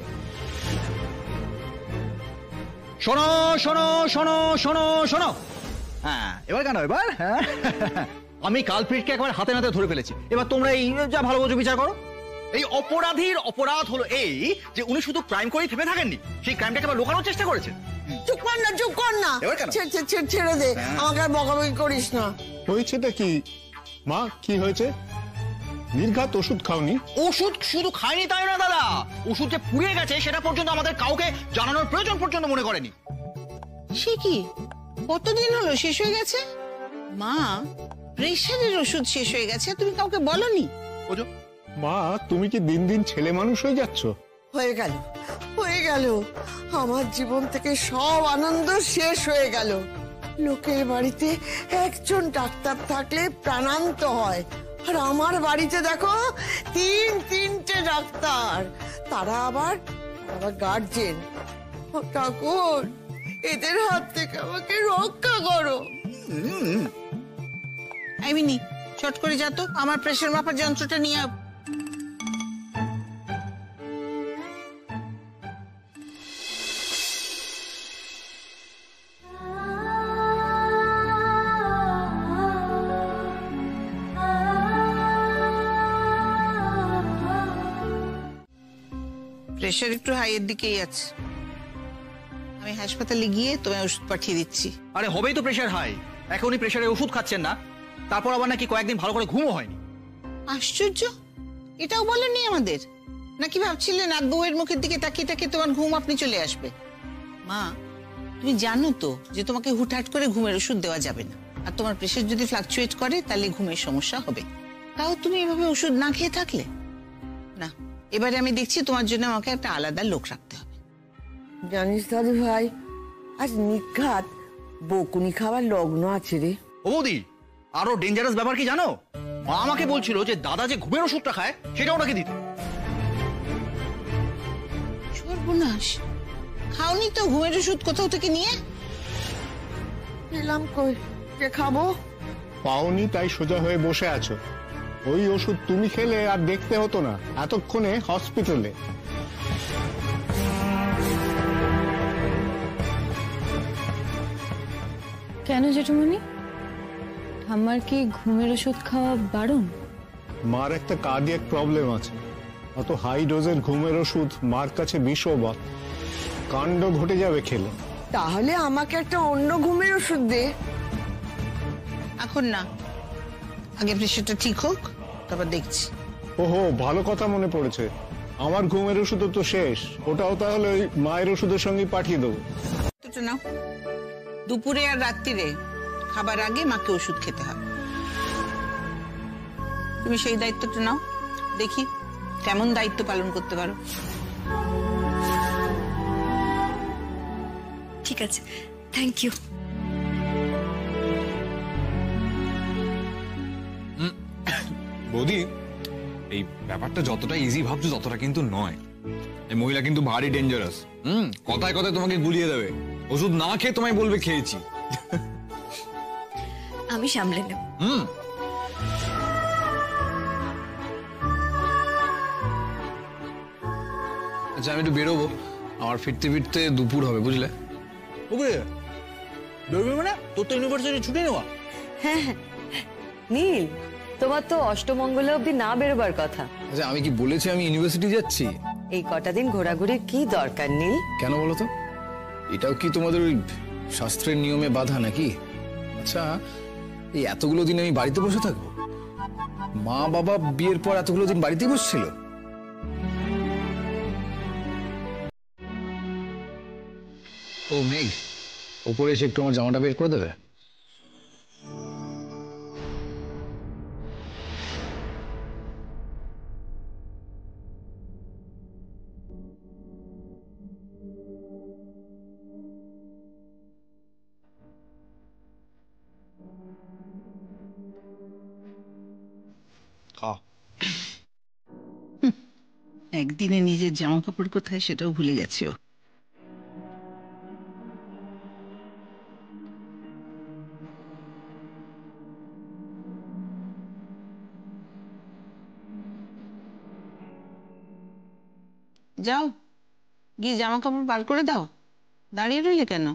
শোনো শোনো শোনো শোনো শোনো, হ্যাঁ এবার কেন এবার, হ্যাঁ আমি কালপ্রিটকে একবার হাতে নাতে ধরে ফেলেছি, এবার তোমরা এই যা ভালো বোঝো বিচার করো। এই অপরাধীর অপরাধ হলো এই যে উনি শুধু ক্রাইম করেই থেমে থাকেননি, সেই ক্রাইমটাকে আবার লুকানোর চেষ্টা করেছেন। চুপ কর না, চুপ কর না, এবার কেন? ছেড়ে দে, আমাকে আর বকাবকি করিস না। হয়েছেটা কি মা, কি হয়েছে? নির্ঘাত ওষুধ খাওনি? ওষুধ শুধু খায়নি তাই না দাদা, ওষুধ যে পুড়িয়ে গেছে সেটা পর্যন্ত আমাদের কাউকে জানানোর প্রয়োজন পর্যন্ত মনে করেনি। সে কি, কতদিন হলো শেষ হয়ে গেছে? মা, প্রেশারের ওষুধ শেষ হয়ে গেছে, তুমি কাউকে বলনি? মা, তুমি কি দিন দিন ছেলে মানুষ হয়ে যাচ্ছ? হয়ে গেল, হয়ে গেল, আমার জীবন থেকে সব আনন্দ শেষ হয়ে গেল। লোকের বাড়িতে একজন ডাক্তার থাকলে প্রাণান্ত হয়, আর আমার বাড়িতে দেখো তিনটে ডাক্তার, তারা আবার গার্জেন। ঠাকুর, এদের হাত থেকে আমাকে রক্ষা করো। আইমিনি, চট করে যা তো, আমার প্রেশার মাপার যন্ত্রটা নিয়ে আয়। প্রেশার একটু হাইয়ের দিকেই আছে, আমি হাসপাতালে গিয়ে তোমায় ওষুধ পাঠিয়ে দিচ্ছি। আরে হবেই তো প্রেশার হাই, এখনই প্রেশারের ওষুধ খাচ্ছেন না, তারপর আবার নাকি কয়েকদিন ভালো করে ঘুমও হয়নি। আশ্চর্য, এটাও বলেননি আমাদের? নাকি ভাবছিলেন আর বউয়ের মুখের দিকে তাকিয়ে তাকিয়ে তোমার ঘুম আপনি চলে আসবে? মা, তুমি জানো তো যে তোমাকে হুটহাট করে ঘুমের ওষুধ দেওয়া যাবে না, আর তোমার প্রেশার যদি ফ্লাকচুয়েট করে তাহলে ঘুমের সমস্যা হবে। তাও তুমি এভাবে ওষুধ না খেয়ে থাকলে না। এবারে আমি দেখছি তোমার জন্য আমাকে একটা আলাদা লোক রাখতে হবে। জানিস দাদু ভাই, আজ নিঘাত বকুনি খাবার লগ্ন আছে রে। ও বৌদি, আরো ডেঞ্জারাস ব্যাপার কি জানো? মা আমাকে বলছিল যে দাদা যে ঘুমের ওষুধটা খায় সেটা ওনাকে দিতে। সর্বনাশ, খাওনি তো ঘুমের ওষুধ কোথাও থেকে নিয়ে? পেলাম কই যে খাবো? পাওনি তাই সোজা হয়ে বসে আছো। ওই ওষুধ তুমি খেলে আর দেখতে হতো না এতক্ষণে হসপিটালে। কেন জেঠুমনি, আমার কি ঘুমের ওষুধ খাওয়া বারণ? মার একটা কার্ডিয়াক প্রবলেম আছে, অত হাই ডোজের ঘুমের ওষুধ মার কাছে বিষবৎ, কাণ্ড ঘটে যাবে খেলে। তাহলে আমাকে একটা অন্য ঘুমের ওষুধ দে। এখন না, আগে প্রেশারটা ঠিক হোক, তারপর দেখছি। ওহো, ভালো কথা মনে পড়েছে, আমার ঘুমের ওষুধ তো শেষ, ওটাও তাহলে ওই মায়ের ওষুধের সঙ্গে পাঠিয়ে দেবো। নাও, দুপুরে আর রাত্রিরে খাবার আগে মাকে ওষুধ খেতে হবে। তুমি সেই দায়িত্বটা নাও, দেখি কেমন দায়িত্ব পালন করতে পারো। ঠিক আছে, থ্যাংক ইউ। বৌদি, এই ব্যাপারটা যতটা ইজি ভাবছো ততটা কিন্তু নয়। এই মহিলা কিন্তু ভারী ডেঞ্জারাস। কথায় কথায় তোমাকে গুলিয়ে দেবে, ওষুধ না খেয়ে তোমায় বলবে খেয়েছি। আমি সামলে নেব। আচ্ছা, আমি একটু বেরোবো, আমার ফিরতে ফিরতে দুপুর হবে, বুঝলে? বেরোবে মানে? তোর তো ইউনিভার্সিটি ছুটি নেওয়া। হ্যাঁ হ্যাঁ, নীল, তোমার তো অষ্টমঙ্গলে অব্দি না বেরোবার কথা। আচ্ছা, আমি কি বলেছি আমি ইউনিভার্সিটি যাচ্ছি? এই কটা দিন ঘোরাঘুরির কি দরকার নীল? কেন বলো তো? এটাও কি তোমাদের ওই শাস্ত্রের নিয়মে বাধা নাকি? আচ্ছা, এই এতগুলো দিন আমি বাড়িতে বসে থাকবো? মা বাবা বিয়ের পর এতগুলো দিন বাড়িতেই বসছিল। ও মেঘ, ওপরে এসে একটু আমার জামাটা বের করে দেবে? একদিনে নিজের জামা কাপড় কোথায় সেটাও ভুলে গেছে ও। যাও গিয়ে জামা কাপড় বার করে দাও, দাঁড়িয়ে রইলে কেন?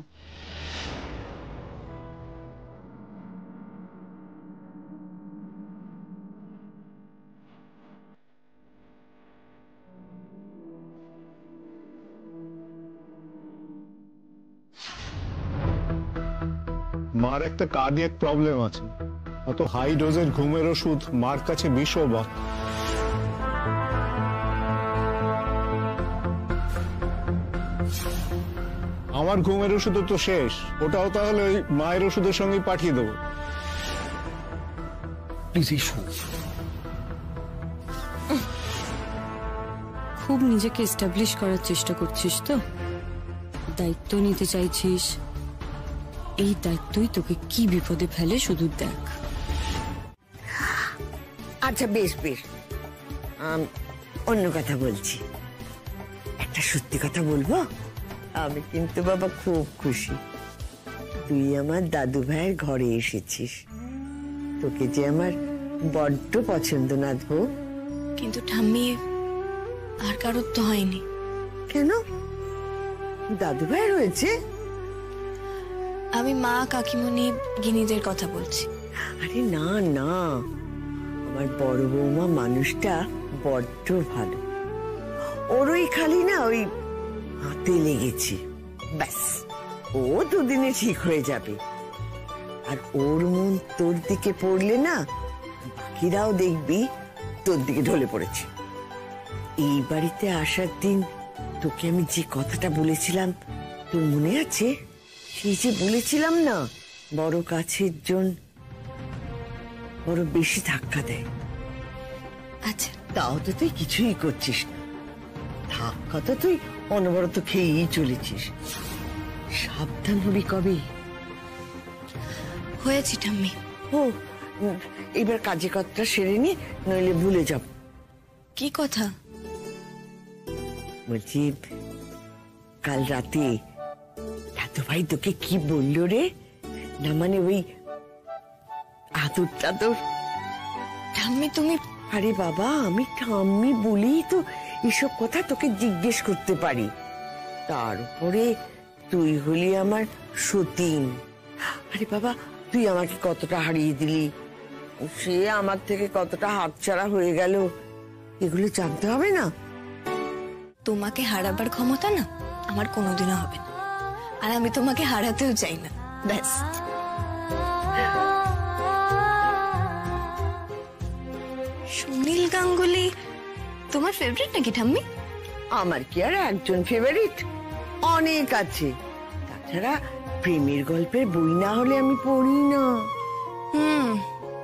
মার একটা কার্ডিয়াক প্রবলেম আছে, অত হাই ডোজের ঘুমের ওষুধ মার কাছে বিষবাত। আমার ঘুমের ওষুধ তো শেষ, ওটাও তাহলে ওই মায়ের ওষুধের সঙ্গে পাঠিয়ে দেবো। Please issue. খুব নিজেকে এস্টাবলিশ করার চেষ্টা করছিস তো, দায়িত্ব নিতে চাইছিস। এই দায়িত্বই তোকে কি বিপদে ফেলে শুধু দেখ। আচ্ছা বেশ বেশ, অন্য কথা বলছি। একটা সত্যি কথা বলবো, আমি কিন্তু বাবা খুব খুশি তুই আমার দাদু ভাইয়ের ঘরে এসেছিস। তোকে যে আমার বড্ড পছন্দ নাথবো। কিন্তু ঠাম্মি, আর কারোর তো হয়নি। কেন? দাদু ভাইয়ের হয়েছে? আমি মা, কাকিমণি, গিনিদের কথা বলছি। আরে না না, আমার বড় বৌমা মানুষটা বড্ড ভালো। ওর ওই খালি না ওই হাতে লেগেছে, ব্যাস ও দুদিনে ঠিক হয়ে যাবে। আর ওর মন তোর দিকে পড়লে না, বাকিরাও দেখবি তোর দিকে ঢলে পড়েছে। এই বাড়িতে আসার দিন তোকে আমি যে কথাটা বলেছিলাম তোর মনে আছে? সেই যে বলেছিলাম না, বড় কাছের জন বড় বেশি ধাক্কা দেয়। আচ্ছা, তাও তো তুই কিছুই করছিস না, ধাক্কা তো তুই অনবরত খেয়েই চলেছিস। সাবধান হবি কবে? হয়েছি ঠাম্মি। ও এবার কাজে কতটা সেরে নি, নইলে ভুলে যাব। কি কথা? বলছি কাল রাতে দাদু ভাই তোকে কি বললো রে? না মানে ওই আদর টাদর। ঠাম্মি তুমি? আরে বাবা, আমি ঠাম্মি বলেই তো এসব কথা তোকে জিজ্ঞেস করতে পারি। তার উপরে তুই হলি আমার সতীন। আরে বাবা, তুই আমাকে কতটা হারিয়ে দিলি, সে আমার থেকে কতটা হাতছাড়া হয়ে গেল, এগুলো জানতে হবে না? তোমাকে হারাবার ক্ষমতা না আমার কোনোদিনও হবে না, আর আমি তোমাকে হারাতেও চাই না। ব্যাস। সুনীল গাঙ্গুলি তোমার ফেভারিট নাকি ঠাম্মি? আমার কি আর একজন ফেভারিট, অনেক আছে। তাছাড়া প্রেমের গল্পের বই না হলে আমি পড়ি না।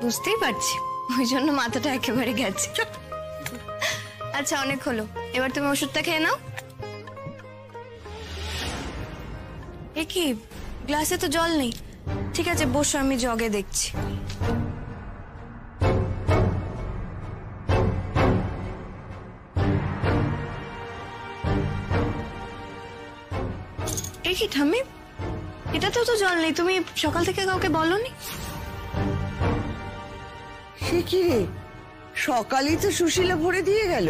বুঝতেই পারছি, ওই জন্য মাথাটা একেবারে গেছে। আচ্ছা অনেক হলো, এবার তুমি ওষুধটা খেয়ে নাও। এ কি, গ্লাসে তো জল নেই। ঠিক আছে বসো, আমি জগে দেখছি। এ কি ঠাম্মি, এটাতেও তো জল নেই, তুমি সকাল থেকে কাউকে বলনি? সে কি রে, সকালেই তো সুশীলা ভরে দিয়ে গেল।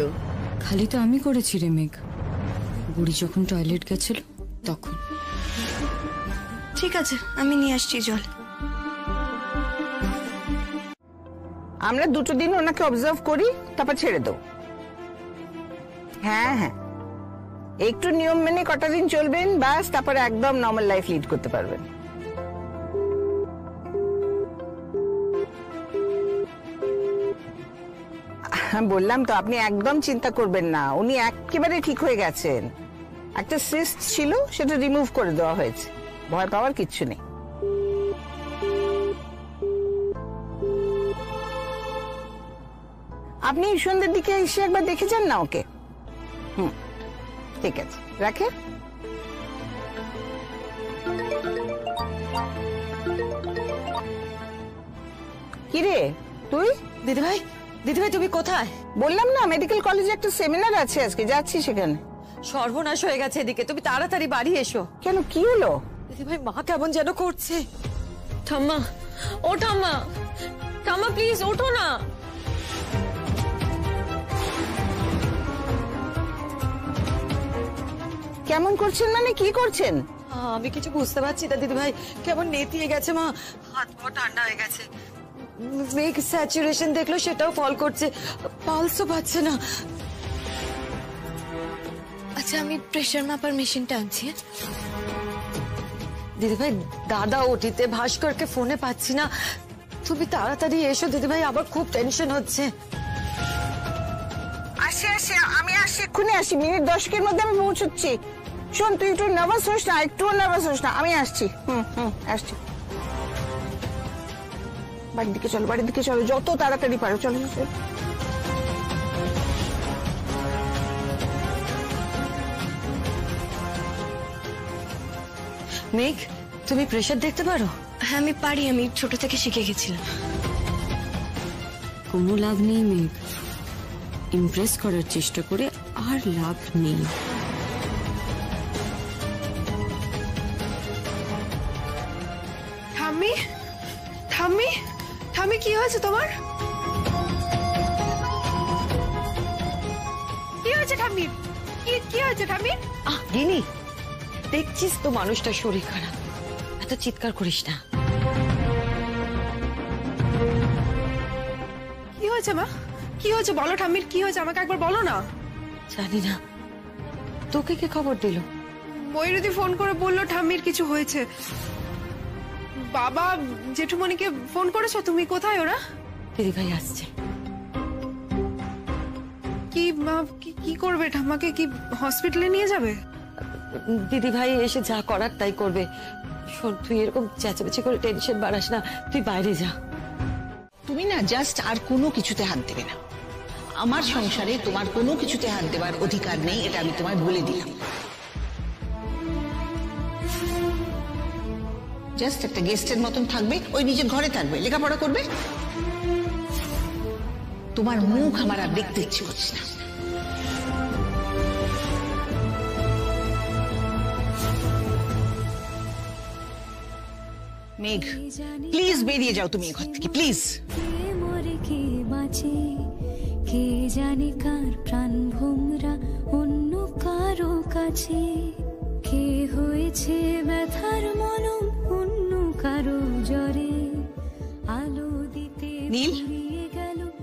খালি তো আমি করেছি রে মেঘ, বুড়ি যখন টয়লেট গেছিল তখন। ঠিক আছে, আমি নিয়ে আসছি জল। আমরা দুটো দিন ওনাকে অবজার্ভ করি, তারপর ছেড়ে দেবো। হ্যাঁ হ্যাঁ, একটু নিয়ম মেনে কটা দিন চলবেন, ব্যাস তারপরে একদম নর্মাল লাইফ লিড করতে পারবেন। বললাম তো, আপনি একদম চিন্তা করবেন না, উনি একেবারে ঠিক হয়ে গেছেন। একটা সিস্ট ছিল, সেটা রিমুভ করে দেওয়া হয়েছে, ভয় পাওয়ার কিচ্ছু নেই। আপনি সন্ধ্যের দিকে এসে একবার দেখে যান না ওকে। ঠিক আছে, রাখে। কিরে তুই? দিদি ভাই দিদিভাই তুমি কোথায়? বললাম না মেডিকেল কলেজে একটা সেমিনার আছে আজকে, যাচ্ছি সেখানে। সর্বনাশ হয়ে গেছে এদিকে, তুমি তাড়াতাড়ি বাড়ি এসো। কেন, কি হলো? দিদিভাই মা কেমন যেন করছে। ঠাম্মা, ও ঠাম্মা, ঠাম্মা প্লিজ ওঠো না। কেমন করছেন মানে কি করছেন? আমি কিছু বুঝতে পারছি না দিদিভাই, কেমন নেতিয়ে গেছে মা, হাত পা ঠান্ডা হয়ে গেছে। মেঘ স্যাচুরেশন দেখলো সেটাও ফল করছে, পালসও পাচ্ছে না। আচ্ছা আমি প্রেশার মাপার মেশিনটা আনছি। দিদিভাই দাদা ওটিতে, ভাস্করকে ফোনে পাচ্ছি না, তুমি তাড়াতাড়ি এসো দিদিভাই, আবার খুব টেনশন হচ্ছে। আসি আমি আসি, এক্ষুনি আসি, মিনিট 10 মধ্যে আমি পৌঁছচ্ছি। শোন তুই একটু নার্ভাস হোস না, একটুও নার্ভাস হোস না, আমি আসছি। আসছি। বাড়ির দিকে চলো, যত তাড়াতাড়ি পারো, চলো। মেঘ তুমি প্রেশার দেখতে পারো? হ্যাঁ আমি পারি, আমি ছোট থেকে শিখে গেছিলাম। কোনো লাভ নেই মেঘ, ইমপ্রেস করার চেষ্টা করে আর লাভ নেই। ঠাম্মি, ঠাম্মি, ঠাম্মি কি হয়েছে তোমার? কি হয়েছে ঠাম্মির? কি হয়েছে ঠাম্মির? গিনি, দেখছিস তো মানুষটার শরীর খারাপ, এত চিৎকার করিস না। কি হয়েছে মা? কি হয়েছে বলো ঠাম্মির, কি হয়েছে আমাকে একবার বলো না। জানি না, তোকে কে খবর দিল? ময়ূরী ফোন করে বললো ঠাম্মির কিছু হয়েছে। বাবা জেঠুমণিকে ফোন করেছো? তুমি কোথায় ওরা? দিদিভাই আসছে। কি করবে ঠাম্মাকে? কি হসপিটালে নিয়ে যাবে? দিদিভাই এসে যা করার তাই করবে। শোন তুই এরকম চেঁচামেচি করে টেনশন বাড়াস না, তুই বাইরে যা। তুমি না জাস্ট আর কোনো কিছুতে হাত দেবে না। আমার সংসারে তোমার কোনো কিছুতে হাত দেবার অধিকার নেই, এটা আমি তোমায় বলে দিলাম। জাস্ট একটা গেস্টের মতন থাকবে, ওই নিজের ঘরে থাকবে, লেখাপড়া করবে। তোমার মুখ আমার আর দেখতে ইচ্ছে করছে না। মেঘ প্লিজ বেরিয়ে যাও তুমি ঘর থেকে, প্লিজ। কে জানে কার প্রাণ ভোমরা অন্য কারো কাছে, কে হয়েছে ব্যথার মলম অন্য কারো জ্বরে, আলো দিতে নীল,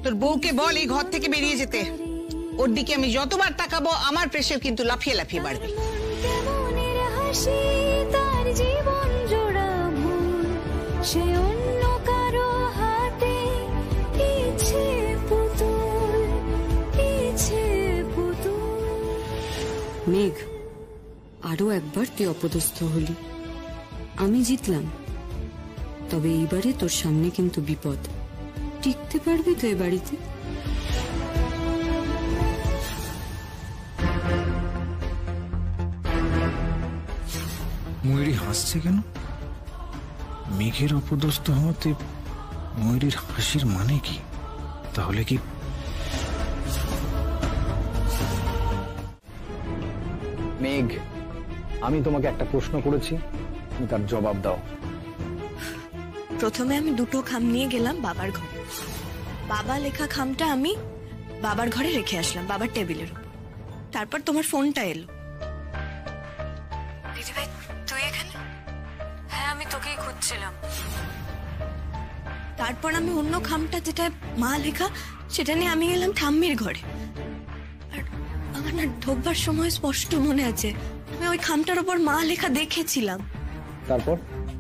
তোর বউকে বল এই ঘর থেকে বেরিয়ে যেতে। ওর দিকে আমি যতবার তাকাবো আমার প্রেশার কিন্তু লাফিয়ে লাফিয়ে বাড়বে। কেমনের হাসি তার জীবন জোড়া ভুল, সে অন্য কারো হাতে ইচ্ছে পুতুল, ইচ্ছে পুতুল। মেঘ, আরো একবার তুই অপদস্থ হলি, আমি জিতলাম, তবে এইবারে তোর সামনে কিন্তু বিপদ। টিকতে পারবি তো এ বাড়িতে? ময়ূরী হাসছে কেন? মেঘের অপদস্থ হওয়াতে ময়ূরীর হাসির মানে কি? তাহলে কি মেঘ, আমি তোমাকে একটা প্রশ্ন করেছি, তুমি তার জবাব দাও। প্রথমে আমি দুটো খাম নিয়ে গেলাম বাবার ঘরে। বাবা লেখা খামটা আমি বাবার ঘরে রেখে আসলাম, বাবার টেবিলের উপর। তারপর তোমার ফোনটা এলো। দিদিভাই তুই এখানে? হ্যাঁ আমি তোকেই খুঁজছিলাম। তারপর আমি অন্য খামটা যেটা মা লেখা সেটা নিয়ে আমি গেলাম ঠাম্মির ঘরে। আর আমার না ঢোকবার সময় স্পষ্ট মনে আছে আমি ওই খামটার উপর মা লেখা দেখেছিলাম। তারপর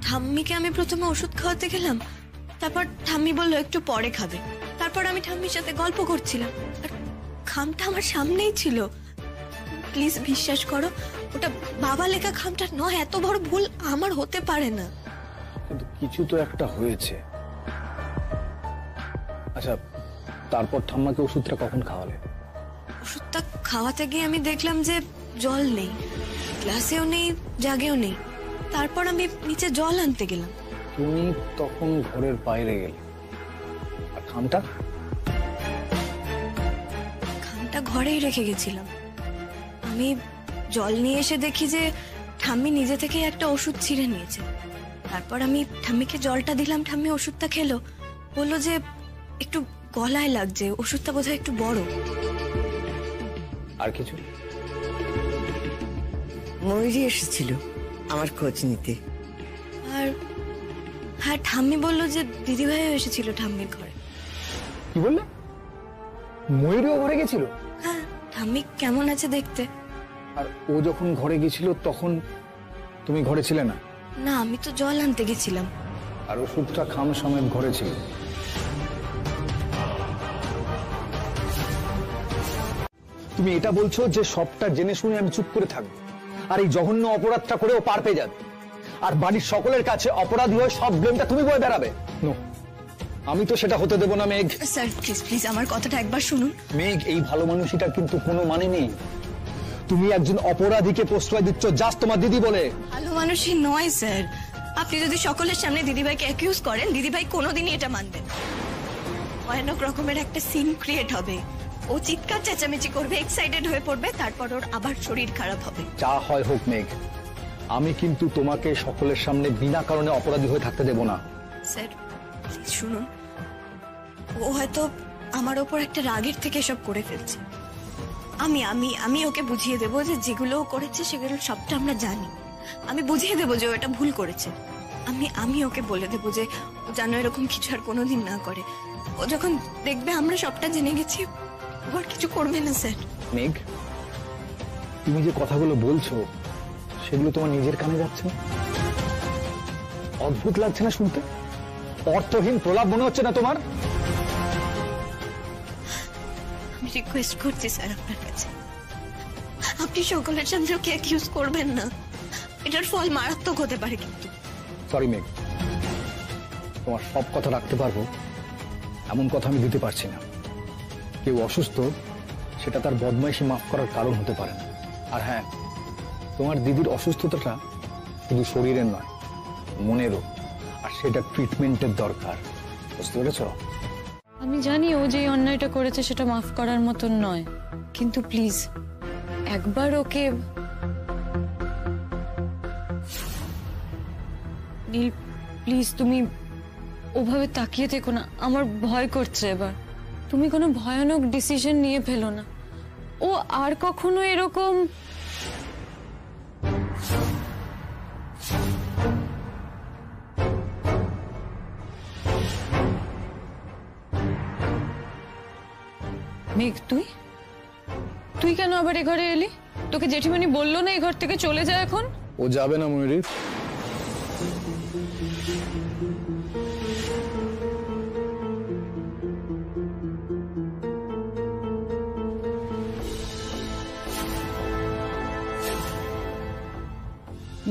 ঠাম্মিকে আমি প্রথমে ওষুধ খাওয়াতে গেলাম, তারপর ঠাম্মি বললো একটু পরে খাবে। তারপর আমি ঠাম্মির সাথে গল্প করছিলাম আর খামটা আমার সামনেই ছিল। প্লিজ বিশ্বাস করো, ওটা বাবা লেখা খামটা নয়। এত বড় ভুল আমার হতে পারে না। কিন্তু কিছু তো একটা হয়েছে। আচ্ছা, তারপর ঠাম্মাকে ওষুধটা কখন খাওয়ালে? ওষুধটা খাওয়াতে গিয়ে আমি দেখলাম যে জল নেই, গ্লাসেও নেই, জাগেও নেই। তারপর আমি নিচে জল আনতে গেলাম। তুমি তখন ঘরের বাইরে গেলে, আর খামটা? জলটা ঘরেই রেখে গেছিলাম। আমি জল নিয়ে এসে দেখি যে ঠাম্মি নিজে থেকেই একটা ওষুধ ছিঁড়ে নিয়েছে। তারপর আমি ঠাম্মিকে জলটা দিলাম, ঠাম্মি ওষুধটা খেলো, বললো যে একটু গলায় লাগছে, ওষুধটা বোধহয় একটু বড়। আর কিছু? ময়ূরী এসেছিল আমার খোঁজ নিতে। আর হ্যাঁ, ঠাম্মি বললো যে দিদিভাইও এসেছিল ঠাম্মির ঘরে। কি বললে? ময়ূরীও ঘরে গেছিল? হ্যাঁ, ঠাম্মি কেমন আছে দেখতে। আর ও যখন ঘরে গেছিল তখন তুমি ঘরে ছিলে না? না, আমি তো জল আনতে গেছিলাম। আর ওষুধটা খাম সমেত ঘরে ছিল। তুমি এটা বলছো যে সবটা জেনে শুনে আমি চুপ করে থাকবো, আর এই জঘন্য অপরাধটা করে ও পার পেয়ে যাবে, আর বাড়ির সকলের কাছে অপরাধী হয়ে সব ব্লেমটা তুমি বয়ে বেড়াবে? নো, আমি তো সেটা হতে দেবো না মেঘ। স্যার প্লিজ প্লিজ আমার কথাটা একবার শুনুন। মেঘ, এই ভালো মানুষটার কিন্তু কোনো মানে নেই। তুমি একজন অপরাধীকে প্রশ্রয় দিচ্ছ জাস্ট তোমার দিদি বলে। ভালো মানুষই নয় স্যার। আপনি যদি সকলের সামনে দিদিভাইকে অ্যাকিউজ করেন, দিদিভাই কোনোদিনই এটা মানবেন। ভয়ানক রকমের একটা সিন ক্রিয়েট হবে। ও চিৎকার চেঁচামেচি করবে, এক্সাইটেড হয়ে পড়বে, তারপর ওর আবার শরীর খারাপ হবে। যা হয় হোক মেঘ, আমি কিন্তু তোমাকে সকলের সামনে বিনা কারণে অপরাধী হয়ে থাকতে দেব না। স্যার প্লিজ শুনুন, ও হয়তো আমার ওপর একটা রাগের থেকে সব করে ফেলছে। আমি আমি আমি ওকে বুঝিয়ে দেবো যে যেগুলো ও করেছে সেগুলো সবটা আমরা জানি। আমি বুঝিয়ে দেবো যে ও এটা ভুল করেছে। আমি ওকে বলে দেবো যে ও যেন এরকম কিছু আর কোনোদিন না করে। ও যখন দেখবে আমরা সবটা জেনে গেছি, ও আর কিছু করবে না স্যার। মেঘ, তুমি যে কথাগুলো বলছো সেগুলো তোমার নিজের কানে যাচ্ছে না? অদ্ভুত লাগছে না শুনতে? অর্থহীন প্রলাপ মনে হচ্ছে না তোমার? আমি রিকোয়েস্ট করছি স্যার আপনার কাছে, আপনি সকলের সামনে ওকে অ্যাকিউজ করবেন না। এটার ফল মারাত্মক হতে পারে। কিন্তু সরি মেঘ, তোমার সব কথা রাখতে পারবো এমন কথা আমি দিতে পারছি না। কেউ অসুস্থ, সেটা তার বদমাইশি মাফ করার কারণ হতে পারে না। আর হ্যাঁ, তোমার দিদির অসুস্থতাটা শুধু শরীরের নয়, মনেরও, আর সেটা ট্রিটমেন্টের দরকার। বুঝতে পেরেছ? আমি জানি ও যে অন্যায়টা করেছে সেটা মাফ করার মতন নয়, কিন্তু প্লিজ একবার ওকে নীল, প্লিজ তুমি ওভাবে তাকিয়ে থেকো না, আমার ভয় করছে। এবার তুমি কোনো ভয়ানক ডিসিশন নিয়ে ফেলো না। ও আর কখনো এরকম মেঘ, তুই কেন আবার এ ঘরে এলি? তোকে জেঠিমণি বললো না এই ঘর থেকে চলে যায়? এখন ও যাবে না ময়ূরী।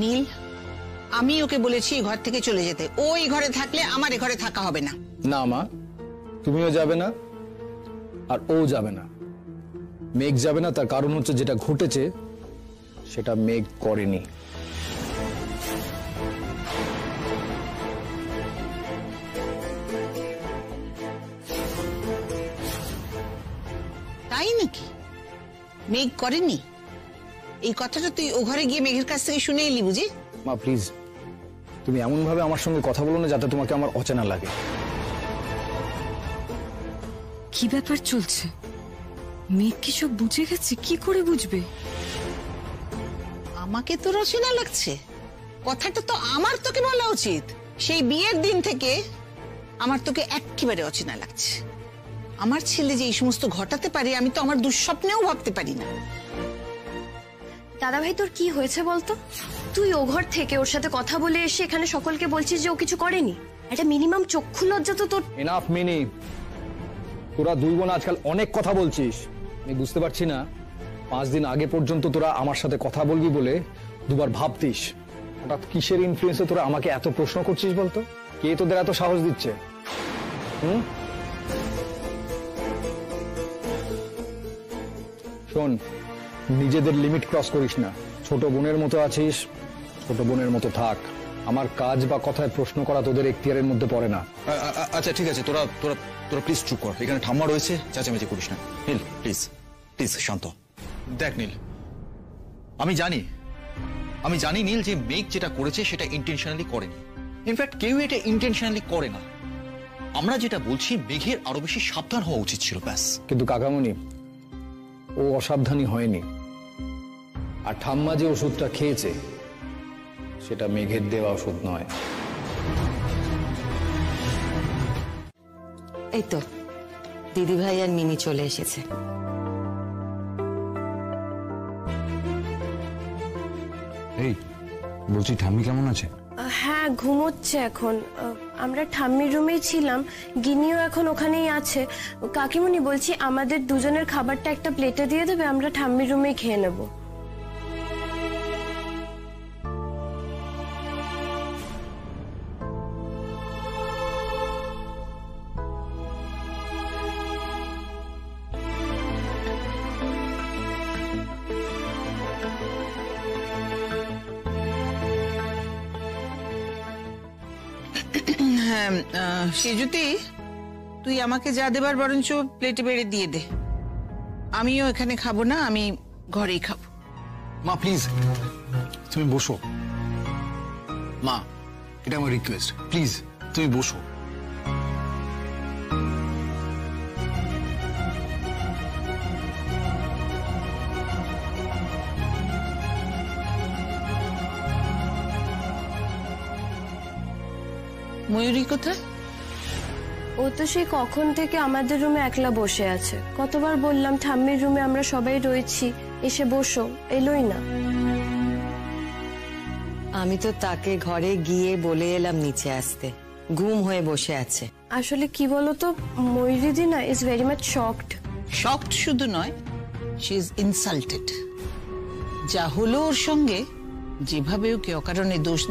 নীল, আমি ওকে বলেছি এই ঘর থেকে চলে যেতে। ও এই ঘরে থাকলে আমার এ ঘরে থাকা হবে না। না মা, তুমিও যাবে না আর ও যাবে না। মেঘ যাবে না, তার কারণ হচ্ছে যেটা ঘটেছে সেটা মেঘ করেনি। তাই নাকি? মেঘ করেনি? এই কথাটা তুই ও ঘরে গিয়ে মেঘের কাছ থেকে শুনে এলি বুঝি? মা প্লিজ, তুমি এমন ভাবে আমার সঙ্গে কথা বলো না যাতে তোমাকে আমার অচেনা লাগে। কি ব্যাপার চলছে? মেঘ কি সব বুঝে গেছে? কি করে বুঝবে? আমাকে তোর অচেনা লাগছে? কথাটা তো আমার তোকে বলা উচিত। সেই বিয়ের দিন থেকে আমার তোকে একেবারে অচেনা লাগছে। আমার ছেলে যে এই সমস্ত ঘটাতে পারে আমি তো আমার দুঃস্বপ্নেও ভাবতে পারি না। দাদা ভাই, তোর কি হয়েছে বলতো? তুই ও ঘর থেকে ওর সাথে কথা বলে এসে এখানে সকলকে বলছিস যে ও কিছু করেনি। একটা মিনিমাম চক্ষু লজ্জা তো তোর। এনাফ মিনি, তোরা দুই বোন আজকাল অনেক কথা বলছিস। আমি বুঝতে পারছি না, 5 দিন আগে পর্যন্ত তোরা আমার সাথে কথা বলবি বলে দুবার ভাবতিস, হঠাৎ কিসের ইনফ্লুয়েন্সে তোরা আমাকে এত প্রশ্ন করছিস বলতো? কে তোদের এত সাহস দিচ্ছে? শোন, নিজেদের লিমিট ক্রস করিস না। ছোট বোনের মতো আছিস, ছোট বোনের মতো থাক। আমার কাজ বা কথায় প্রশ্ন করা তোদের এখতিয়ারের মধ্যে পড়ে না। আচ্ছা ঠিক আছে, তোরা তোরা তোরা প্লিজ চুপ কর। এখানে ঠাম্মা রয়েছে, চেঁচামেচি করিস না। নীল প্লিজ। প্লিজ শান্ত। দেখ নীল, আমি জানি নীল যে মেঘ যেটা করেছে সেটা ইন্টেনশনালি করেনি। ইনফ্যাক্ট কেউ এটা ইন্টেনশনালি করে না। আমরা যেটা বলছি মেঘের আরো বেশি সাবধান হওয়া উচিত ছিল, ব্যাস। কিন্তু কাকামণি, ও অসাবধানী হয়নি। আর ঠাম্মা যে ওষুধটা খেয়েছে সেটা মেঘের দেওয়া ওষুধ নয়। এই তো দিদিভাই আর মিনি চলে এসেছে। এই বলছি, ঠাম্মি কেমন আছে? হ্যাঁ, ঘুমোচ্ছে এখন। আমরা ঠাম্মির রুমেই ছিলাম, গিনিও এখন ওখানেই আছে। কাকিমুনি, বলছি আমাদের দুজনের খাবারটা একটা প্লেটে দিয়ে দেবে, আমরা ঠাম্মির রুমেই খেয়ে নেব। হ্যাঁ, সেজুতি, তুই আমাকে যা দেবার বরঞ্চ প্লেটে বেড়ে দিয়ে দে। আমিও এখানে খাবো না, আমি ঘরেই খাবো। মা প্লিজ, তুমি বসো। মা, এটা আমার রিকোয়েস্ট, প্লিজ তুমি বসো। ময়ূরী কোথায়? ও তো সেই কখন থেকে আমাদের রুমে একলা বসে আছে। কতবার বললাম ঠাম্মির রুমে আমরা সবাই রয়েছি, এসে বসো, এলোই না। আমি তো তাকে ঘরে গিয়ে বলে এলাম নিচে আসতে, ঘুম হয়ে বসে আছে। আসলে কি বলতো, ময়ূরীদি না is very much shocked. Shocked শুধু নয়, শি ইজ ইনসাল্টেড। যা হলো ওর সঙ্গে, যেভাবে ওকে অকারণে দোষ